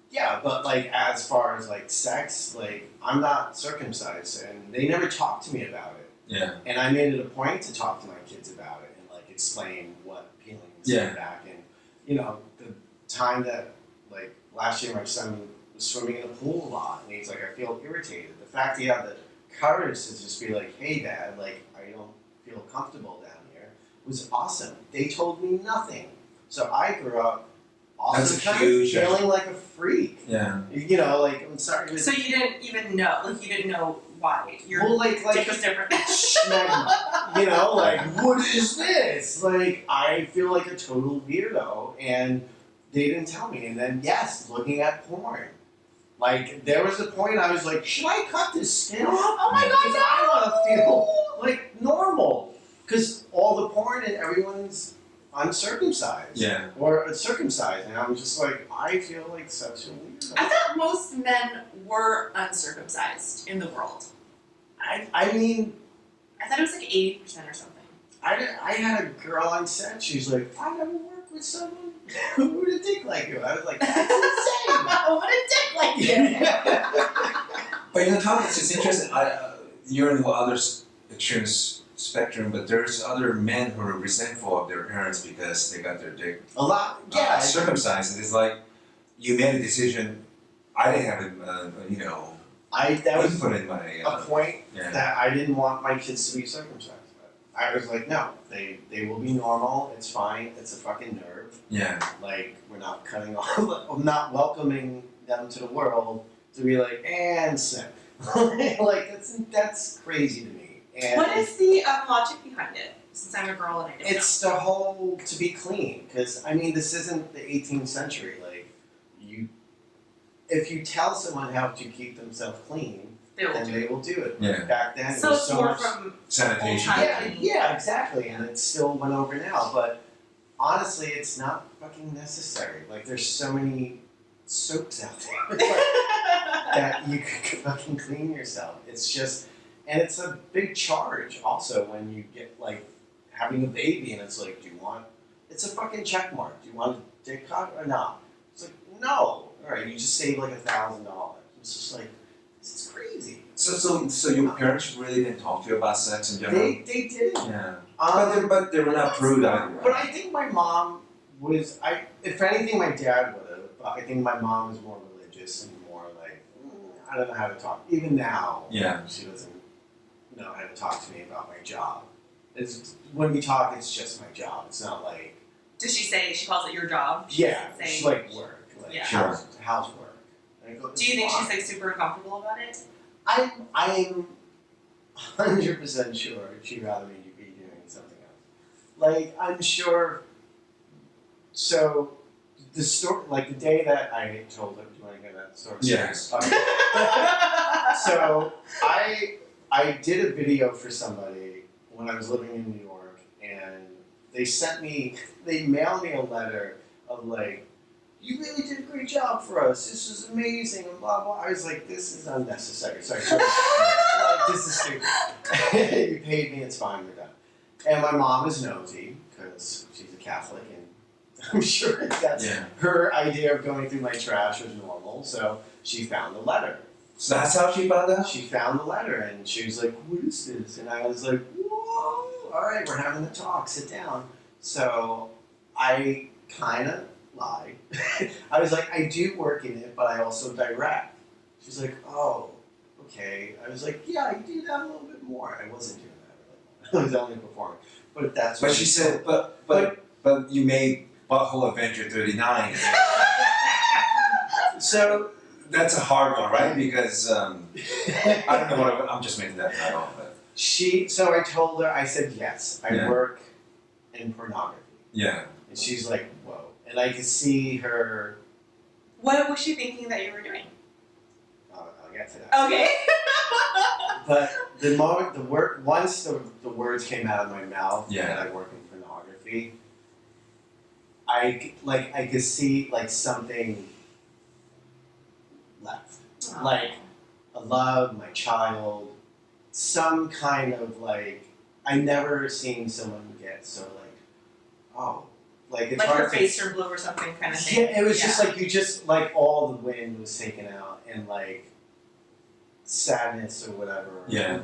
Yeah, but, like, as far as, like, sex, like, I'm not circumcised, and they never talked to me about it. Yeah. And I made it a point to talk to my kids about it and, like, explain what peeling is back. And, you know, the time that, like, last year my son was swimming in a pool a lot, and he's like, I feel irritated. The fact he had the courage to just be like, hey, Dad, like, I don't feel comfortable down here was awesome. They told me nothing. So I grew up also That's kind huge, of feeling like a freak. Yeah. You know, like, I'm sorry. So you didn't even know, like, you didn't know why your Well, like dick was different. schmegma. You know, like, what is this? Like, I feel like a total weirdo, and they didn't tell me. And then, yes, looking at porn. Like, there was a point I was like, should I cut this skin off? Oh my God, Because I want to feel, like, normal. Because all the porn and everyone's uncircumcised. Yeah. Or circumcised. And I'm just like, I feel like such a weirdo. I thought most men were uncircumcised in the world. I mean, I thought it was like 80% or something. I had a girl on set, she's like, I never worked with someone with a dick like you. I was like, that's insane. What a dick like you! But you know, Tom, it's interesting. You're in the other extreme spectrum, but there's other men who are resentful of their parents because they got their dick A lot, yeah. circumcised. And it's like, you made a decision. I didn't have it, you know, That was input in my. a point Yeah. that I didn't want my kids to be circumcised. I was like, no, they will be normal. It's fine. It's a fucking nerve. Yeah. Like, we're not cutting off. I'm not welcoming them to the world to be like, and sin. Like, that's crazy to me. And What is the logic behind it? Since I'm a girl and I don't it's the whole to be clean, because I mean, this isn't the 18th century. Like, if you tell someone how to keep themselves clean, know. then they will do it. Yeah. Back then, So it was it's so more much from Sanitation. old yeah, time. yeah, exactly, and it still went over now. But honestly, it's not fucking necessary. Like, there's so many soaps out there that you could fucking clean yourself. It's just, and it's a big charge also when you get, like, having a baby, and it's like, do you want? It's a fucking check mark. Do you want a dick cut or not? It's like, no. All right, you just save like $1,000. It's just like, this is crazy. So your parents really didn't talk to you about sex in general? They didn't. Yeah. Um, But they were not prude either. Right? But I think my mom was, if anything, my dad would have. But I think my mom is more religious and more like, I don't know how to talk. Even now, Yeah. she doesn't know how to talk to me about my job. When we talk, it's just my job. It's not like, Does she say she calls it your job? She yeah, doesn't say- it's like work, like Yeah. Sure. housework. And I go, Do you think "It's she's fine." like super uncomfortable about it? I'm 100% sure she'd rather me be doing something else. Like, I'm sure. So, the story, like the day that I told her, do you want to hear that story? Yes. Okay. So, I did a video for somebody when I was living in New York, and they mailed me a letter of like, you really did a great job for us. This was amazing, and blah blah. I was like, this is unnecessary. Sorry, like, this is stupid. You paid me, it's fine, we're done. And my mom is nosy because she's a Catholic, and I'm sure that's her idea of going through my trash was normal. So she found the letter. So that's how she found out? She found the letter, and she was like, what is this? And I was like, whoa, all right, we're having a talk, sit down. So I kind of lied. I was like, I do work in it, but I also direct. She's like, oh, okay. I was like, yeah, I do that a little bit more. I wasn't doing that really. I was only performing. But that's what But she said, but you made Butthole Adventure 39. So That's a hard one, right? Because I don't know what I'm just making that title up. So I told her, I said, yes, I Yeah. work in pornography. Yeah. And she's like, whoa. And I could see her, What was she thinking that you were doing? I'll get to that. Okay. But the moment, once the words came out of my mouth Yeah. that I work in pornography, I could see like something left. Like a love, my child, some kind of like, I never seen someone get so like, oh, like it's like hard her to- face turned blue or something kind of thing. Yeah, it was just like you just like all the wind was taken out and like sadness or whatever. Yeah.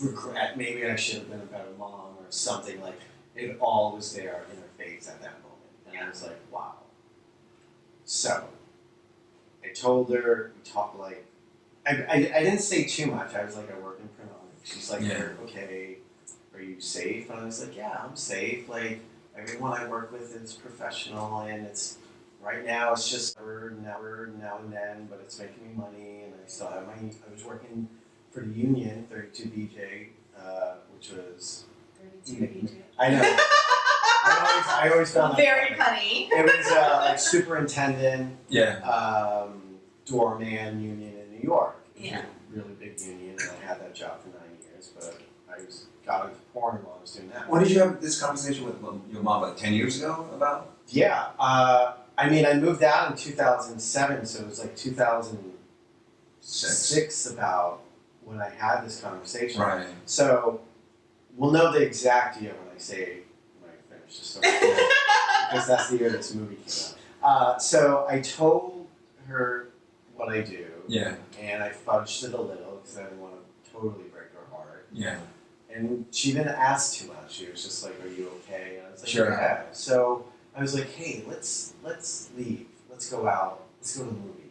Regret. Maybe I should have been a better mom or something. Like it all was there in her face at that moment, and I was like, wow. So I told her. We talked like I didn't say too much. I was like, I work in pornography. She's like, Yeah. okay, are you safe? And I was like, yeah, I'm safe. Like everyone I work with is professional, and it's right now it's just now and then, but it's making me money, and I still have my. I was working for the union, 32 BJ, which was. I know. I always found that Very funny. It was like superintendent, Yeah. doorman union in New York. It was Yeah. a really big union, and I had that job for 9 years, but I got into porn while I was doing that. When did you have this conversation with your mom, like 10 years ago about? Yeah, I mean, I moved out in 2007, so it was like 2006 about when I had this conversation. Right. So we'll know the exact year when I finish the story, because that's the year this movie came out. So I told her what I do, Yeah. and I fudged it a little because I didn't want to totally break her heart. Yeah. And she didn't ask too much. She was just like, "Are you okay?" And I was like, Sure. "Yeah." So I was like, "Hey, let's leave. Let's go out. Let's go to the movie."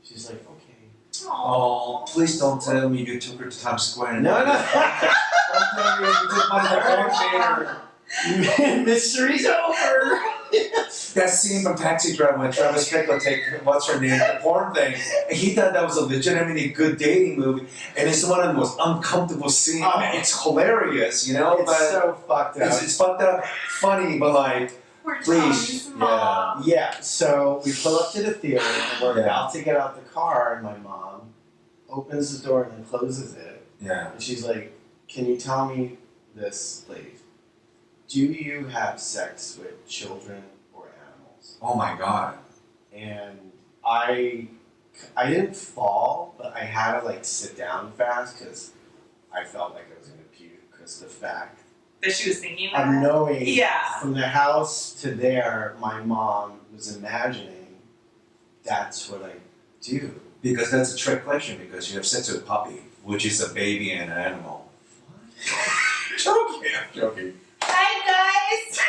She's like, "Okay." Oh, please don't tell me you took her to Times Square. No. Don't tell me you took my porn Mystery's over. That scene from Taxi Driver when Travis Bickle what's her name, the porn thing, and he thought that was a legitimately good dating movie, and it's one of the most uncomfortable scenes. Oh. It's hilarious, you know, It's but so fucked up. it's fucked up, funny, but like, Poor please, Tommy's mom. Yeah, so we pull up to the theater and we're Yeah. about to get out the car, and my mom opens the door and then closes it. yeah, And she's like, "Can you tell me this, please? Do you have sex with children or animals?" oh my god, And I didn't fall, but I had to like sit down fast because I felt like I was gonna puke because the fact That she was thinking about of it. knowing Yeah. from the house to there, my mom was imagining that's what I do. because that's a trick question because you have sex with a puppy, which is a baby and an animal. Joking, I'm joking. Hi guys.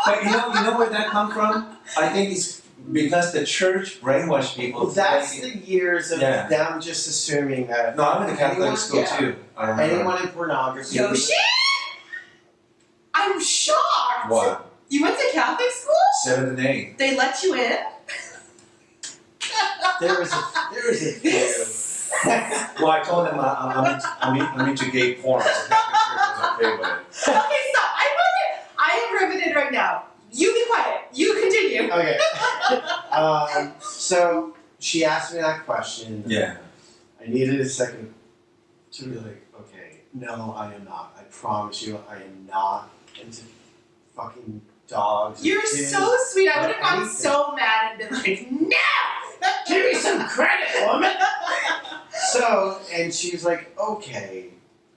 But you know where that come from? I think it's because the church brainwashed people. Well, that's the years of Yeah. them just assuming that No, I'm in a Catholic anyone- school yeah. too. I remember. anyone in pornography. Yoshi? I'm shocked. What? You went to Catholic school? 7 and 8. They let you in? There was a few. Well, I told them I'm into gay porn, so Catholic Church was okay with it. Okay, stop. I am riveted right now. You be quiet. You continue. Okay. So she asked me that question. Yeah. I needed a second to be like, okay, no, I am not. I promise you, I am not into fucking dogs. and You're kids so sweet. I or would have gotten anything. so mad and been like, no! Give me some credit, woman! So, and she's like, okay,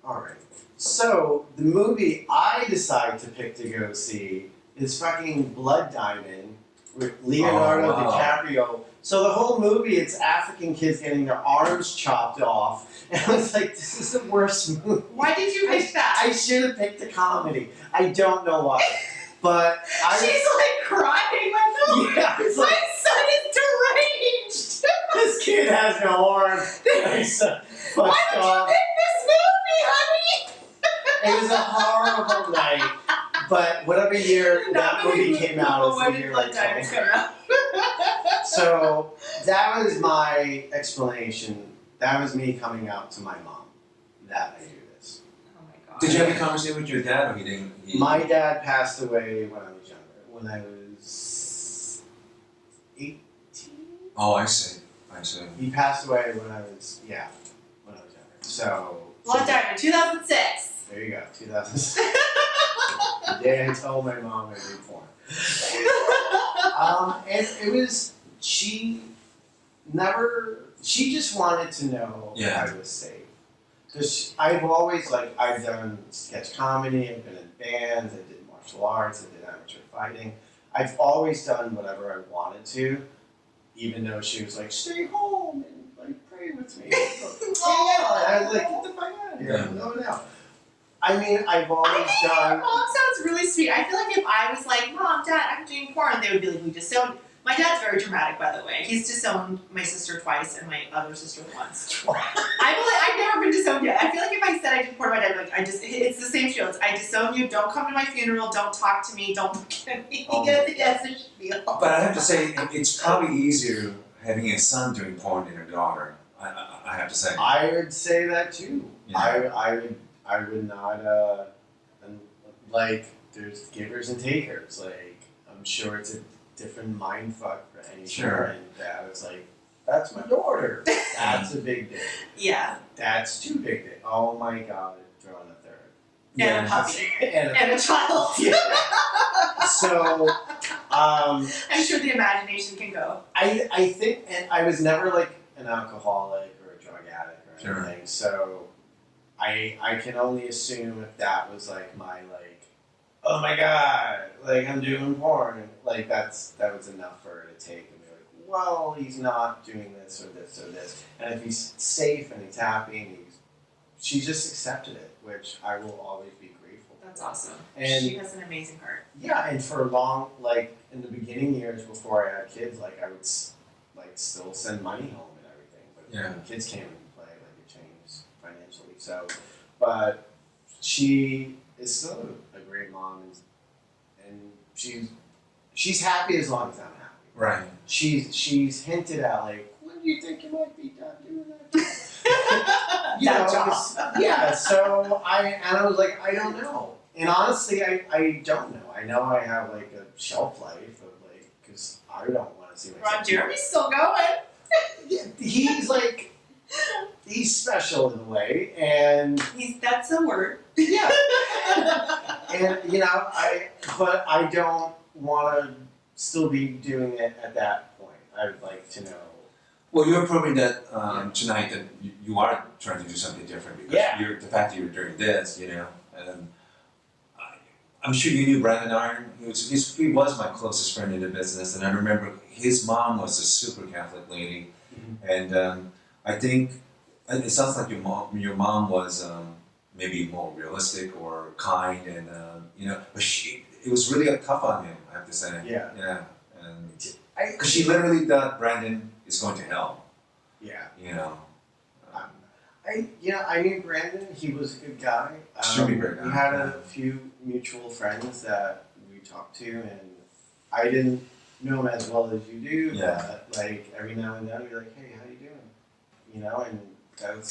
alright. So, the movie I decide to pick to go see is fucking Blood Diamond with Leonardo Oh, wow. DiCaprio. So the whole movie, it's African kids getting their arms chopped off. And I was like, this is the worst movie. Why did you pick that? I should have picked a comedy. I don't know why. But I She's like crying. Like, yeah, it's my like, son is deranged. this kid has no arm. He's Why fucked did you off. pick this movie, honey? It was a horrible night. But whatever year that movie came out is When the did year Blood I Diamond told. come out? So that was my explanation. That was me coming out to my mom. that I do this. Oh my god. Did you have a conversation with your dad, or he didn't? My dad passed away when I was younger. When I was 18. Oh, I see. I see. He passed away when I was younger. So. Long time, in 2006. There you go, 2006. The day I told my mom I did porn. And it was, she just wanted to know if I was safe. Because I've always, I've done sketch comedy, I've been in bands, I did martial arts, I did amateur fighting. I've always done whatever I wanted to, even though she was like, stay home and pray with me. And I was like, get the fuck out of here, I'm going out. I mean, I've always done. Mom sounds really sweet. I feel like if I was like, Mom, Dad, I'm doing porn, they would be like, we disowned. My dad's very dramatic, by the way. He's disowned my sister twice and my other sister once. I've never been disowned yet. I feel like if I said I did porn, my dad would be like, it's the same shield. I disown you. Don't come to my funeral. Don't talk to me. Don't look at me. Yes, the spiel. But I have to say, it's probably easier having a son doing porn than a daughter. I have to say. I would say that too. Yeah. I would not, there's givers and takers. I'm sure it's a different mind fuck for any parent that was like, that's my daughter. That's a big deal. Yeah. That's too big deal. Oh my god, throw in a third. And a puppy. and a child. Yeah. So, I'm sure the imagination can go. I think, and I was never an alcoholic or a drug addict or anything, so I can only assume if that was my oh my god, I'm doing porn, that was enough for her to take and be like, well, he's not doing this or this or this, and if he's safe and he's happy and she just accepted it, which I will always be grateful for. That's awesome. And she has an amazing heart. Yeah, and for long, in the beginning years before I had kids, I would still send money home and everything, but when kids came into play, it changed financially. So, but she is still a great mom, and she's happy as long as I'm happy. Right. She's hinted at when do you think you might be done doing that? Yeah. So I was like, I don't know, and honestly, I don't know. I know I have a shelf life of because I don't want to see myself. Ron Jeremy's still going. Yeah, he's special in a way, and that's a word. Yeah. And but I don't want to still be doing it at that point. I would like to know. Well, you're proving that tonight that you are trying to do something different because the fact that you're doing this, and I'm sure you knew Brandon Iron. He was my closest friend in the business, and I remember his mom was a super Catholic lady, and I think it sounds like your mom was maybe more realistic or kind, and but it was really tough on him. I have to say. Yeah, and because she literally thought Brandon is going to hell. Yeah. I knew Brandon. He was a good guy. Extremely great guy. We had a few mutual friends that we talked to, and I didn't know him as well as you do. Yeah. But every now and then, you're like, "Hey, how you doing?" And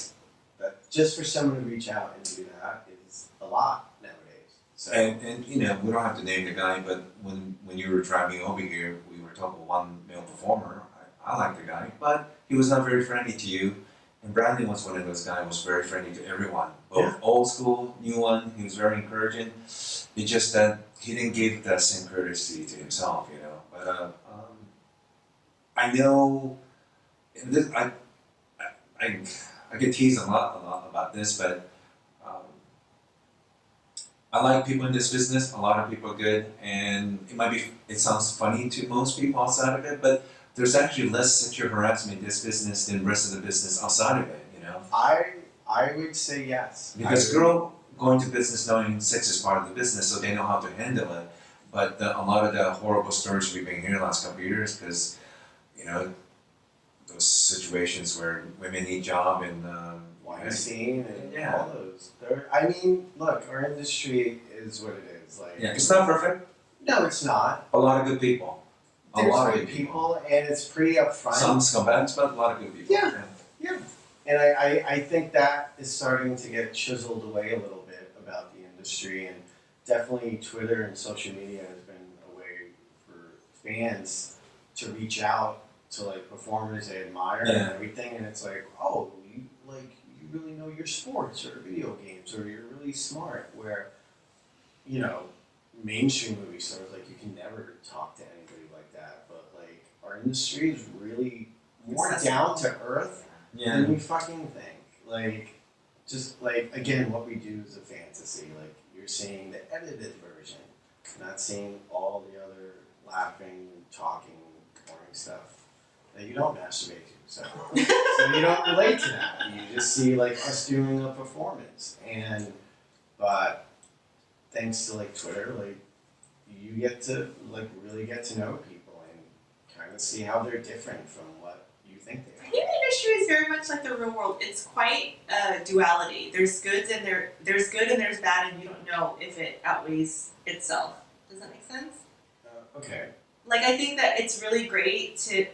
that just for someone to reach out and do that is a lot nowadays. So. And we don't have to name the guy, but when you were driving over here, we were talking about one male performer. I like the guy, but he was not very friendly to you. And Brandon was one of those guys who was very friendly to everyone, both old school, new one. He was very encouraging. It's just that he didn't give that same courtesy to himself, But I know, I get teased a lot about this, but I like people in this business. A lot of people are good, and it sounds funny to most people outside of it, but there's actually less sexual harassment in this business than the rest of the business outside of it, I would say yes. Because girls go into business knowing sex is part of the business, so they know how to handle it. But a lot of the horrible stories we've been hearing the last couple of years, because, those situations where women need job and wine scene and all those. Look, our industry is what it is. It's not perfect. No, it's not. A lot of good people. There's good people, and it's pretty upfront. Some scumbags, but a lot of good people. Yeah. And I think that is starting to get chiseled away a little bit about the industry, and definitely Twitter and social media has been a way for fans to reach out to like performers they admire and everything, and it's like, oh, you really know your sports or video games, or you're really smart. Where, you know, mainstream movie stars, like, you can never talk to anybody like that, but like our industry is really more down to earth than we fucking think. Like, just like, again, what we do is a fantasy. Like, you're seeing the edited version, not seeing all the other laughing, talking, boring stuff that you don't masturbate to. So you don't relate to that. You just see like us doing a performance. But thanks to like Twitter, like, you get to like really get to know people and kind of see how they're different from what you think they I are. think the industry is very much like the real world. It's quite a duality. There's goods and there's good and there's bad, and you don't know if it outweighs itself. Does that make sense? Okay. Like, I think that it's really great to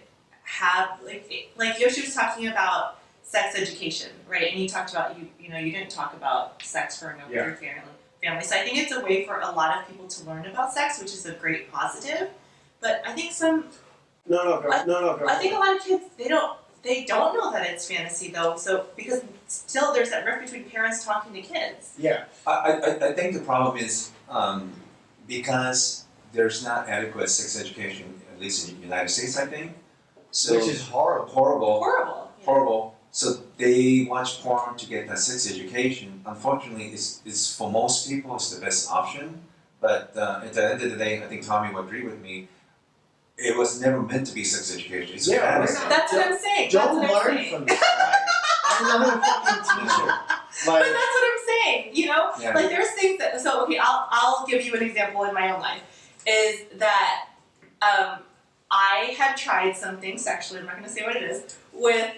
have like Yoshi was talking about sex education, right? And you talked about you know you didn't talk about sex growing up with your family. So I think it's a way for a lot of people to learn about sex, which is a great positive. But I think Go. I think a lot of kids they don't know that it's fantasy though. So because still there's that rift between parents talking to kids. Yeah. I think the problem is because there's not adequate sex education, at least in the United States, I think. So Which is horrible. Horrible. Yeah. Horrible. So they watch porn to get that sex education. Unfortunately, it's for most people it's the best option. But at the end of the day, I think Tommy would agree with me. It was never meant to be sex education. It's fantasy. That's what I'm saying. Don't That's what I'm learn saying. from this guy. I'm not a fucking teacher. But Like, that's what I'm saying, you know? Yeah. Like, there's things that, so, okay, I'll give you an example in my own life, is that I had tried something sexually, I'm not going to say what it is, with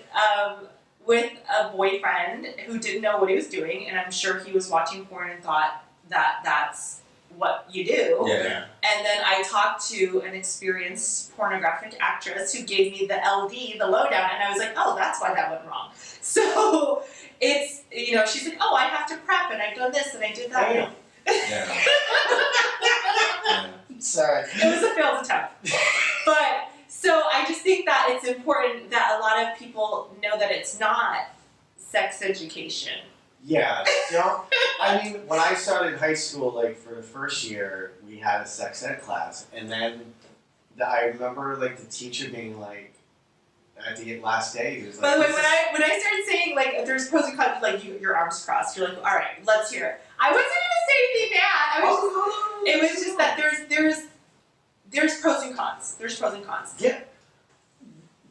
a boyfriend who didn't know what he was doing, and I'm sure he was watching porn and thought that that's what you do. Yeah. And then I talked to an experienced pornographic actress who gave me the LD, the lowdown, and I was like, oh, that's why that went wrong. So it's, you know, she's like, oh, I have to prep, and I've done this, and I did that. Damn. Yeah. Yeah. sorry. It was a failed attempt. But, so I just think that it's important that a lot of people know that it's not sex education. Yeah, so, I mean, when I started high school, like, for the first year, we had a sex ed class, and then I remember, like, the teacher being like, at the last day, he was like, By the way, when I started saying, like, there's pros and cons, like, your arms crossed, you're like, all right, let's hear it. I wasn't gonna say anything bad. It was just that there's pros and cons. There's pros and cons. Yeah.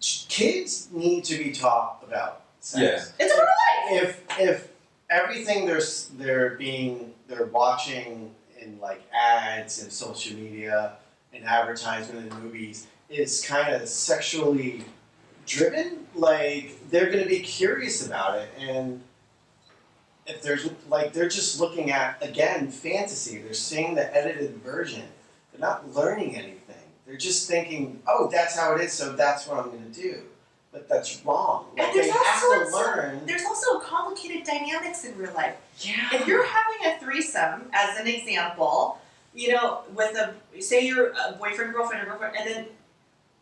Kids need to be taught about sex. It's a part of life. If everything they're watching in like ads and social media and advertisement and movies is kind of sexually driven, like they're gonna be curious about it, and if there's like they're just looking at again fantasy, they're seeing the edited version, they're not learning anything. They're just thinking, oh, that's how it is, so that's what I'm gonna do. But that's wrong. Like, And there's they have also to learn. There's also complicated dynamics in real life. Yeah. If you're having a threesome, as an example, you know, with say you're a boyfriend, girlfriend, or girlfriend, and then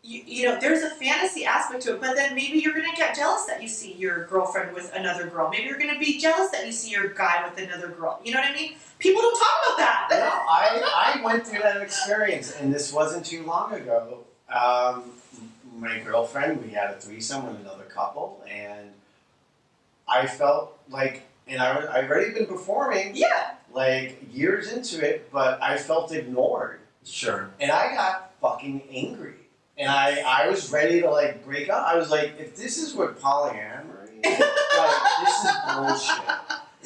you know, there's a fantasy aspect to it, but then maybe you're gonna get jealous that you see your girlfriend with another girl. Maybe you're gonna be jealous that you see your guy with another girl. You know what I mean? People don't talk about that. No, I went through that experience, and this wasn't too long ago. My girlfriend, we had a threesome with another couple, and I felt like, and I've already been performing, Yeah. like years into it, but I felt ignored, Sure. and I got fucking angry, and I was ready to like break up. I was like, if this is what polyamory is, like this is bullshit.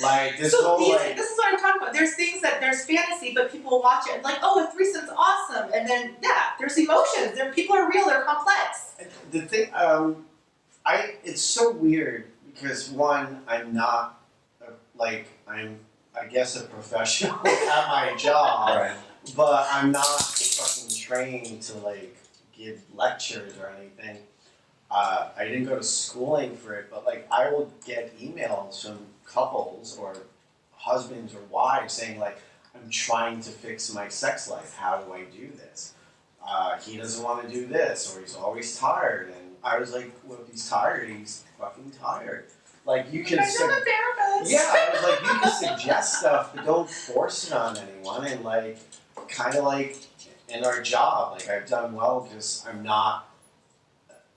Like this So whole like. this is what I'm talking about. There's things that there's fantasy, but people watch it and like, oh, a threesome's awesome, and then yeah, there's emotions. People are real. They're complex. The thing, it's so weird because one, I'm not, I'm, I guess, a professional at my job, Right. but I'm not fucking trained to like give lectures or anything. I didn't go to schooling for it, but like I will get emails from couples or husbands or wives saying like, I'm trying to fix my sex life. How do I do this? He doesn't want to do this, or he's always tired. And I was like, well, if he's tired, he's fucking tired. Like you can. I'm a therapist. Yeah, I was like, you can suggest stuff, but don't force it on anyone. And like, kind of like in our job, like I've done well because I'm not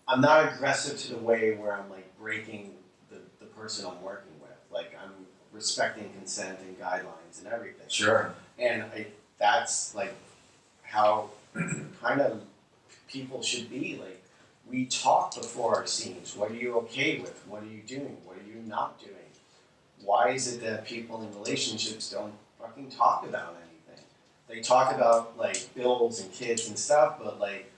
aggressive to the way where I'm like breaking the person I'm working with. Like I'm respecting consent and guidelines and everything. Sure. And that's like how kind of people should be. Like we talk before our scenes. What are you okay with? What are you doing? What are you not doing? Why is it that people in relationships don't fucking talk about anything? They talk about like bills and kids and stuff, but like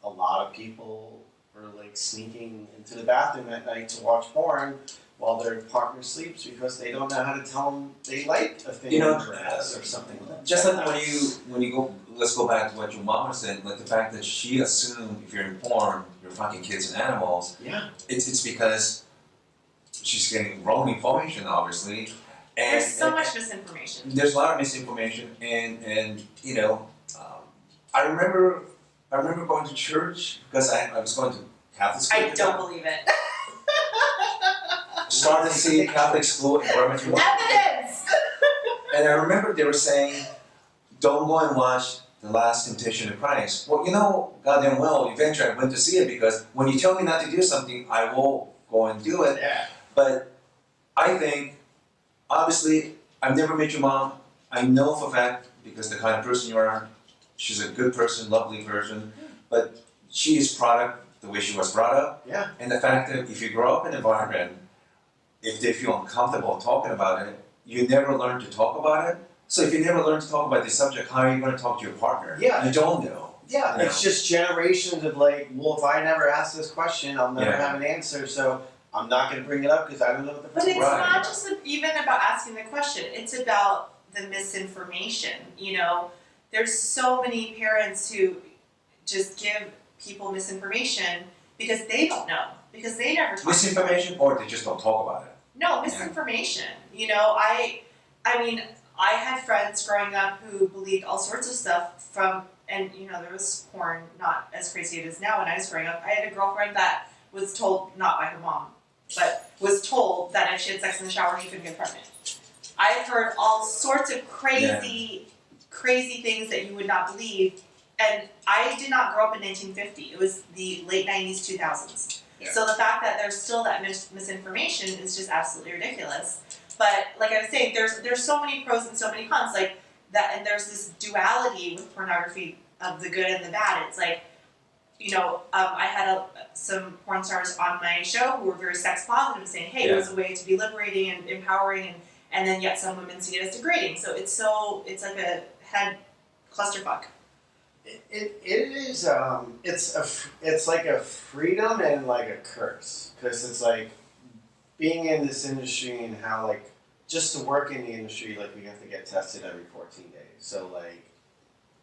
a lot of people are like sneaking into the bathroom at night to watch porn while their partner sleeps because they don't know how to tell them they like a thing in their ass or something like that. Just like when you go, let's go back to what your mama said, like the fact that she assumed if you're in porn, you're fucking kids and animals. Yeah. It's because she's getting wrong information, obviously. And There's so much misinformation. There's a lot of misinformation, and you know, I remember going to church because I was going to Catholic school. I don't believe it. Started to see Catholic school in Birmingham. Evidence! And I remember they were saying, don't go and watch The Last Temptation of Christ. Well, you know, goddamn well, eventually I went to see it because when you tell me not to do something, I will go and do it. Yeah. But I think, obviously, I've never met your mom. I know for a fact, because the kind of person you are, she's a good person, lovely person, but she is product the way she was brought up. Yeah. And the fact that if you grow up in an environment, if they feel uncomfortable talking about it, you never learn to talk about it. So if you never learn to talk about this subject, how are you going to talk to your partner? Yeah. You don't know. Yeah, You it's know? just generations of like, well, if I never ask this question, I'll never Yeah. have an answer, so I'm not going to bring it up because I don't know what the But fuck it's is Right. not just even about asking the question. It's about the misinformation. You know, there's so many parents who just give people misinformation because they don't know, because they never talk about it. Misinformation, or they just don't talk about it. No, misinformation. You know, I mean, I had friends growing up who believed all sorts of stuff from, and you know, there was porn, not as crazy as it is now when I was growing up. I had a girlfriend that was told, not by her mom, but was told that if she had sex in the shower, she couldn't get pregnant. I've heard all sorts of crazy things that you would not believe. And I did not grow up in 1950. It was the late 90s, 2000s. Yeah. So the fact that there's still that misinformation is just absolutely ridiculous. But like I was saying, there's so many pros and so many cons. Like that, and there's this duality with pornography of the good and the bad. It's like, you know, I had some porn stars on my show who were very sex positive, saying, "Hey, it was a way to be liberating and empowering," and then yet some women see it as degrading. So it's like a head clusterfuck. It is it's like a freedom and like a curse because it's like being in this industry and how like just to work in the industry like we have to get tested every 14 days. So like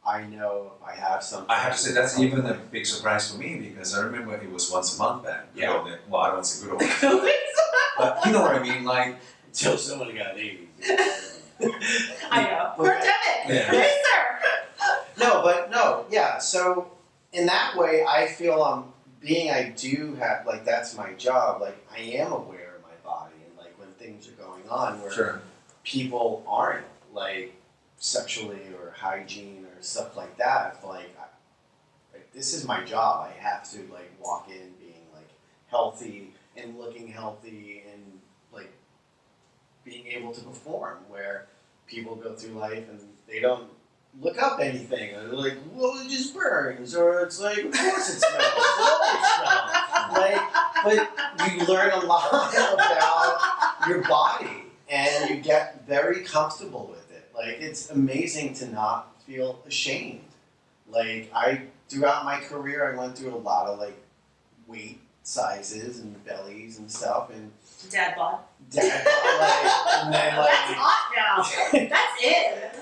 I know if I have something. I have to say that's even a big surprise for me because I remember it was once a month back. Yeah. Well, I don't want to say good old, but you know what I mean. Like, Until someone got AIDS. I know. Pandemic. Yeah. Yes, sir. Yeah. So in that way, I feel I do have like that's my job. Like I am aware of my body and like when things are going on where sure. people aren't like sexually or hygiene or stuff like that. Like this is my job. I have to like walk in being like healthy and looking healthy and like being able to perform. Where people go through life and they don't look up anything, or they're like, well, it just burns, or it's like, of course it smells, it always smells. Like, but you learn a lot about your body, and you get very comfortable with it. Like, it's amazing to not feel ashamed. Like, throughout my career, I went through a lot of, like, weight sizes and bellies and stuff, and Dad bod. like, and then, like, That's hot now. That's it.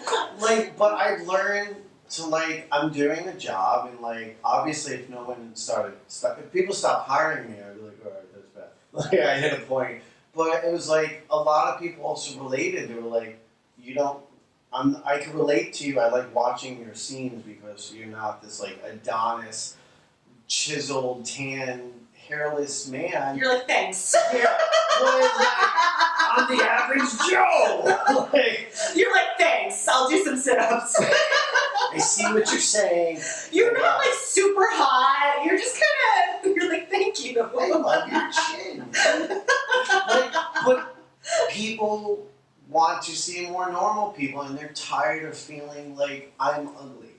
like, but I've learned So like I'm doing a job and like obviously if no one if people stop hiring me, I'd be like, all right, that's bad. Like I hit a point. But it was like a lot of people also related. They were like, you don't I can relate to you. I like watching your scenes because you're not this like Adonis, chiseled, tan, hairless man. You're like, thanks. Yeah. Whereas like I'm the average Joe. Like You're like, thanks. I'll do some sit-ups. I see what you're saying. You're not like super hot. You're just kind of. You're like, thank you. I love your chin. But people want to see more normal people, and they're tired of feeling like I'm ugly.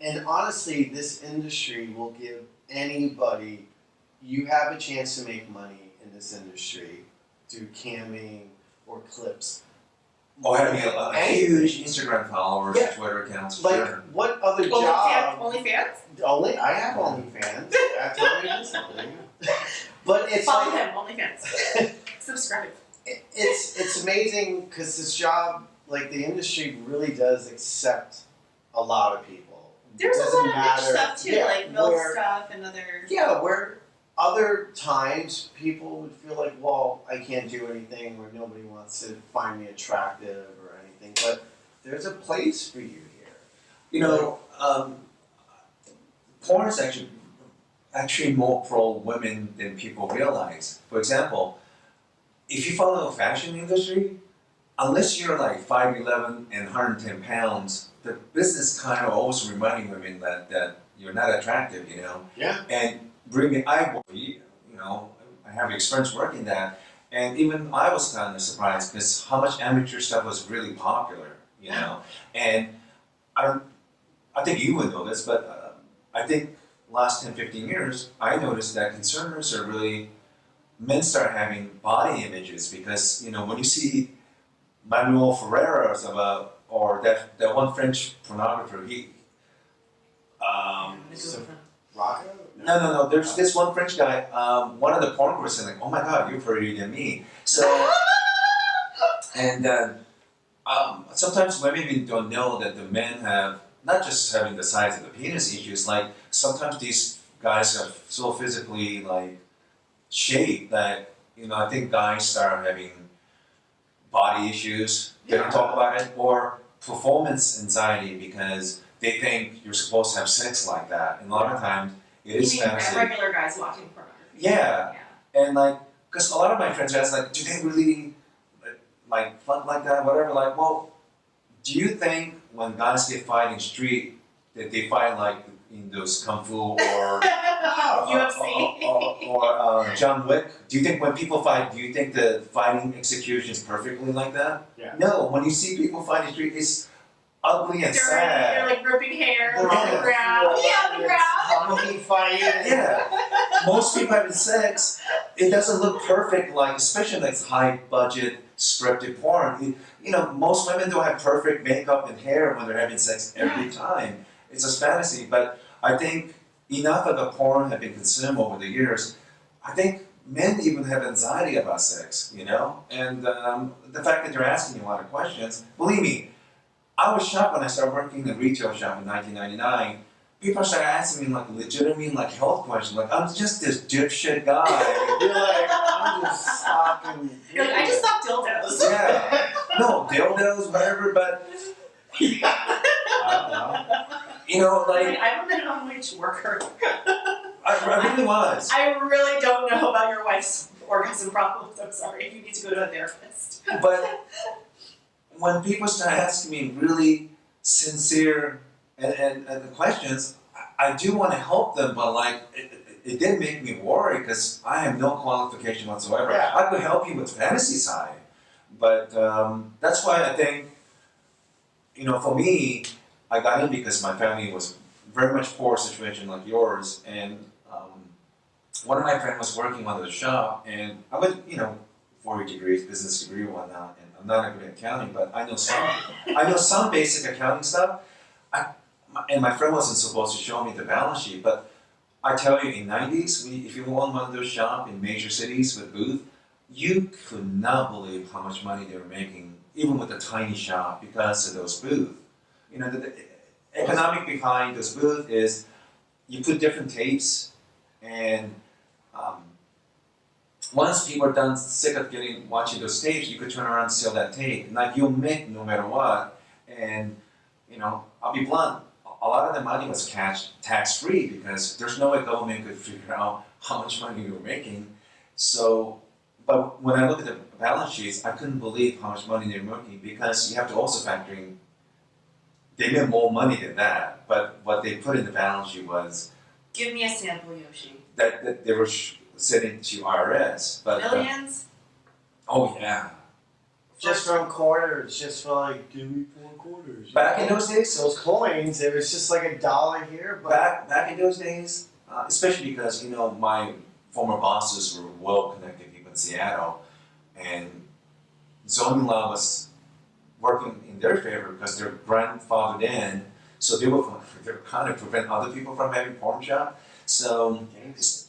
And honestly, this industry will give anybody. You have a chance to make money in this industry through camming or clips. Or having a huge Instagram followers, Yeah. Twitter accounts, Like, sure. what other job? OnlyFans? I have OnlyFans. That's only something. But it's Follow like, him, OnlyFans. Subscribe. it's amazing because this job, like the industry, really does accept a lot of people. There's a Doesn't lot of niche matter- stuff too, yeah, like milk where- stuff and other. Yeah, where other times people would feel like, well, I can't do anything, or nobody wants to find me attractive or anything. But there's a place for you here. You know, porn is actually more pro women than people realize. For example, if you follow the fashion industry, unless you're like 5'11" and 110 pounds, the business kind of always reminding women that you're not attractive, you know. Yeah. And bringing you know, I have experience working that, and even I was kind of surprised because how much amateur stuff was really popular, you know. And I think you would know this, but I think last 10, 15 years, I noticed that consumers are really, men start having body images because, you know, when you see Manuel Ferreira's or that one French pornographer, Rocco? no, there's this one French guy, one of the porn was saying like, oh my god, you're prettier than me. So, and sometimes women even don't know that the men have, not just having the size of the penis issues, like sometimes these guys are so physically like shaped that, you know, I think guys start having body issues, they don't talk about it, or performance anxiety because they think you're supposed to have sex like that. And a lot of times it is fantasy. Regular guys watching pornography? Yeah. And like, because a lot of my friends ask like, do they really like fuck like that, whatever? Like, well, do you think when guys get fighting street that they fight like in those kung fu or UFC or John Wick? Do you think when people fight, do you think the fighting execution is perfectly like that? Yeah. No. When you see people fighting street, it's ugly and Dirty, sad. they're like ripping hair They're on the ground. Yeah, on the ground. Comedy fight. Yeah. Most people having sex, it doesn't look perfect, like especially like high budget scripted porn. You know, most women don't have perfect makeup and hair when they're having sex every time. It's just fantasy. But I think enough of the porn have been consumed over the years. I think men even have anxiety about sex, you know? And the fact that they're asking you a lot of questions, believe me, I was shocked when I started working in a retail shop in 1999. People started asking me like legitimate like health questions. Like, I'm just this dipshit guy. You're like, I'm just stocking. You're like, I just thought dildos. Yeah. No, dildos, whatever, but I don't know. you know, Like, like I'm a minimum wage worker. I really was. I really don't know about your wife's orgasm problems. I'm sorry. You need to go to a therapist. But when people start asking me really sincere and questions, I do want to help them, but like it did make me worry because I have no qualification whatsoever. Yeah. I could help you with fantasy side, but that's why I think, you know, for me, I got in because my family was very much poor situation like yours, and one of my friends was working on the shop, and I would, you know, 40 degrees, business degree, and whatnot, and I'm not a good at accounting, but I know some basic accounting stuff. And my friend wasn't supposed to show me the balance sheet, but I tell you, in 90s, if you own one of those shops in major cities with booth, you could not believe how much money they were making, even with a tiny shop, because of those booths. You know, economic behind this booth is you put different tapes, and once people are done sick of watching those tapes, you could turn around and sell that tape. Like you'll make no matter what. And I'll be blunt. A lot of the money was tax free because there's no way government could figure out how much money we were making. So, but when I look at the balance sheets, I couldn't believe how much money they were making because you have to also factor in they made more money than that. But what they put in the balance sheet was Give me a sample, Yoshi. that they were sending to IRS. But Millions? oh yeah. Just from quarters, just for like, give me 4 quarters. Back in those days, Those coins, it was just like $1 here, but back in those days, especially because my former bosses were well connected people in Seattle, and zoning law was working in their favor because they're grandfathered in, so they're kind of prevent other people from having pawn shop. So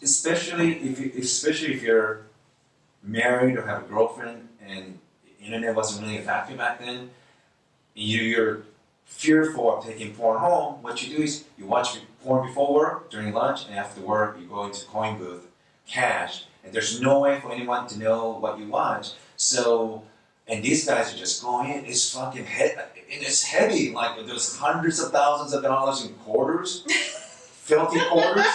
especially if you're married or have a girlfriend and internet wasn't really a factor back then, you're fearful of taking porn home, what you do is you watch porn before work, during lunch, and after work you go into coin booth, cash, and there's no way for anyone to know what you watch. So, and these guys are just going in, it's fucking it's heavy, like there's hundreds of thousands of dollars in quarters, filthy quarters.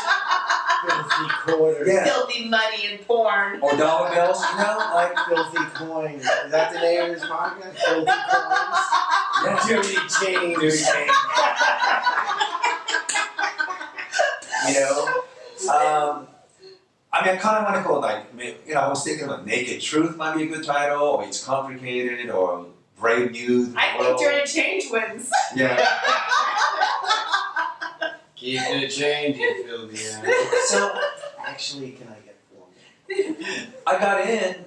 filthy quarters. Yeah. Filthy money and porn. Or dollar bills, like Filthy coins. Is that the name of this podcast? Filthy coins. yeah. Dirty change. Dirty change. I kind of want to go I was thinking about Naked Truth might be a good title, or It's Complicated, or Brave New I World. think Dirty Change wins. Yeah. Keep the change, you filthy ass. So Actually, can I get 4? I got in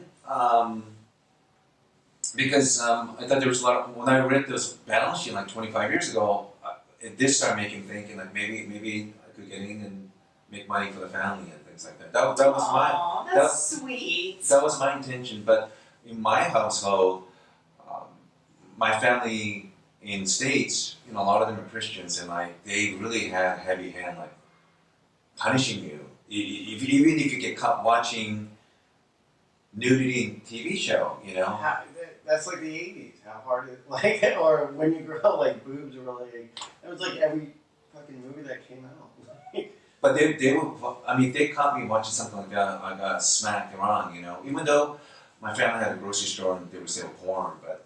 because I thought there was a lot of, when I read this balance sheet like 25 years ago, it did start thinking like maybe I could get in and make money for the family and things like that. That was Aww, that's sweet. that was my intention. But in my household, my family in States, a lot of them are Christians, and they really had heavy hand, punishing you. Even if you get caught watching nudity in TV show, That's like the 80s. How hard it, or when you grow up, boobs were it was like every fucking movie that came out. But they caught me watching something like that, I got smacked around, even though my family had a grocery store and they would sell porn, but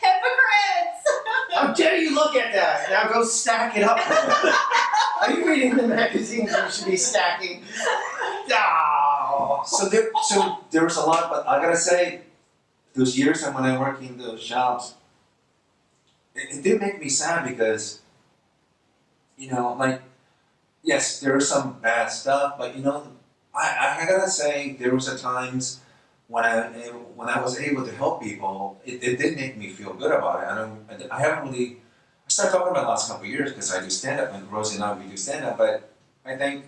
Hypocrites! How dare you look at that? Now go stack it up. Are you reading the magazines you should be stacking? Oh. so there was a lot, but I gotta say, those years when I worked in those shops, it did make me sad because, yes, there was some bad stuff, but I gotta say, there was times when I was able to help people, it did make me feel good about it. I started talking about the last couple of years because I do stand-up, and Rosie and we do stand-up, but I think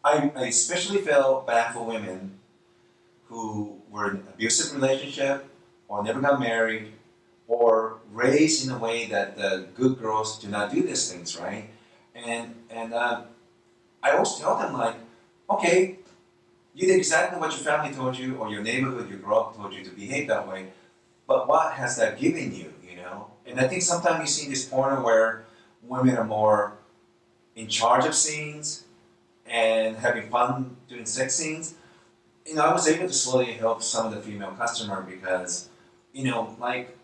I especially feel bad for women who were in an abusive relationship, or never got married, or raised in a way that the good girls do not do these things, right? And I always tell them, okay, you did exactly what your family told you, or your neighborhood you grew up told you to behave that way, but what has that given you, And I think sometimes you see this porno where women are more in charge of scenes and having fun doing sex scenes. I was able to slowly help some of the female customer because,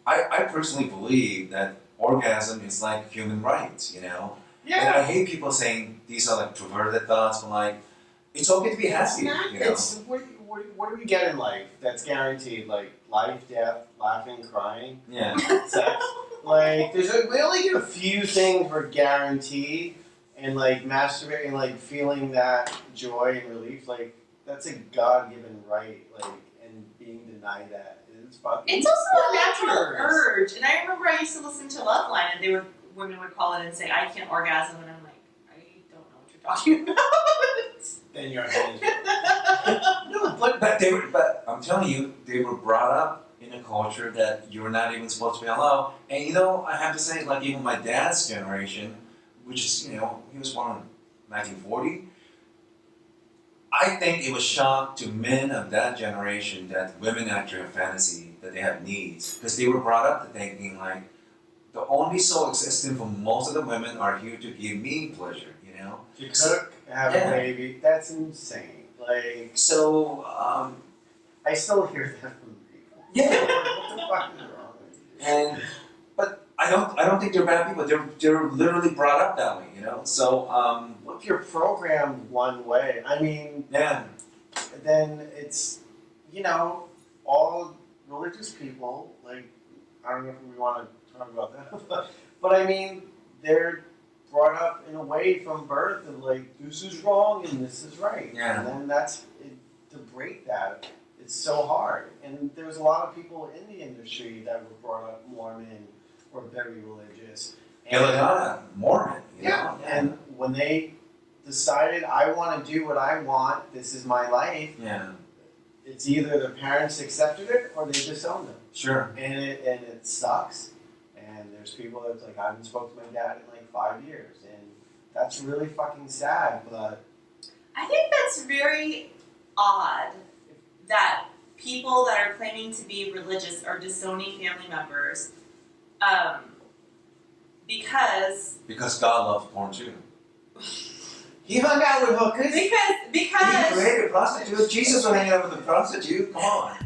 I personally believe that orgasm is like human rights, Yeah. And I hate people saying these are perverted thoughts, but it's okay to be happy, It's what do we get in life that's guaranteed? Life, death, laughing, crying, Yeah. sex. We only get a few things we're guaranteed, and masturbating, feeling that joy and relief, that's a God-given right, and being denied that is fucking. It's also a natural bonkers. urge. And I remember I used to listen to Loveline, and women would call in and say, I can't orgasm, and I'm like, I don't know what you're talking about. Then your hands. No, but I'm telling you, they were brought up in a culture that you're not even supposed to be allowed. And you know, I have to say, like even my dad's generation, which is, you know, he was born in 1940. I think it was shock to men of that generation that women actually have fantasy, that they have needs, because they were brought up to thinking like, the only soul existing for most of the women are here to give me pleasure, you know? To cook, have Yeah. a baby, that's insane. Like, So, I still hear that from people. yeah. What the fuck is wrong with you? And, but I don't think they're bad people, they're literally brought up that way, you know? So, If you're programmed one way, I mean, yeah, then it's, you know, all religious people, like, I don't know if we want to talk about that, but I mean, they're brought up in a way from birth of like, this is wrong and this is right. Yeah. And then to break that, it's so hard. And there's a lot of people in the industry that were brought up Mormon or very religious. Illegana, Mormon, you Yeah, know? and when they decided, I want to do what I want, this is my life, Yeah, it's either their parents accepted it or they disowned them. sure. And it sucks. And there's people that's like, I haven't spoken to my dad in like 5 years. And that's really fucking sad, but I think that's very odd that people that are claiming to be religious are disowning family members, because God loves porn too. he hung out with hookers. He because created prostitutes. Jesus was hanging out with a prostitute. Come on.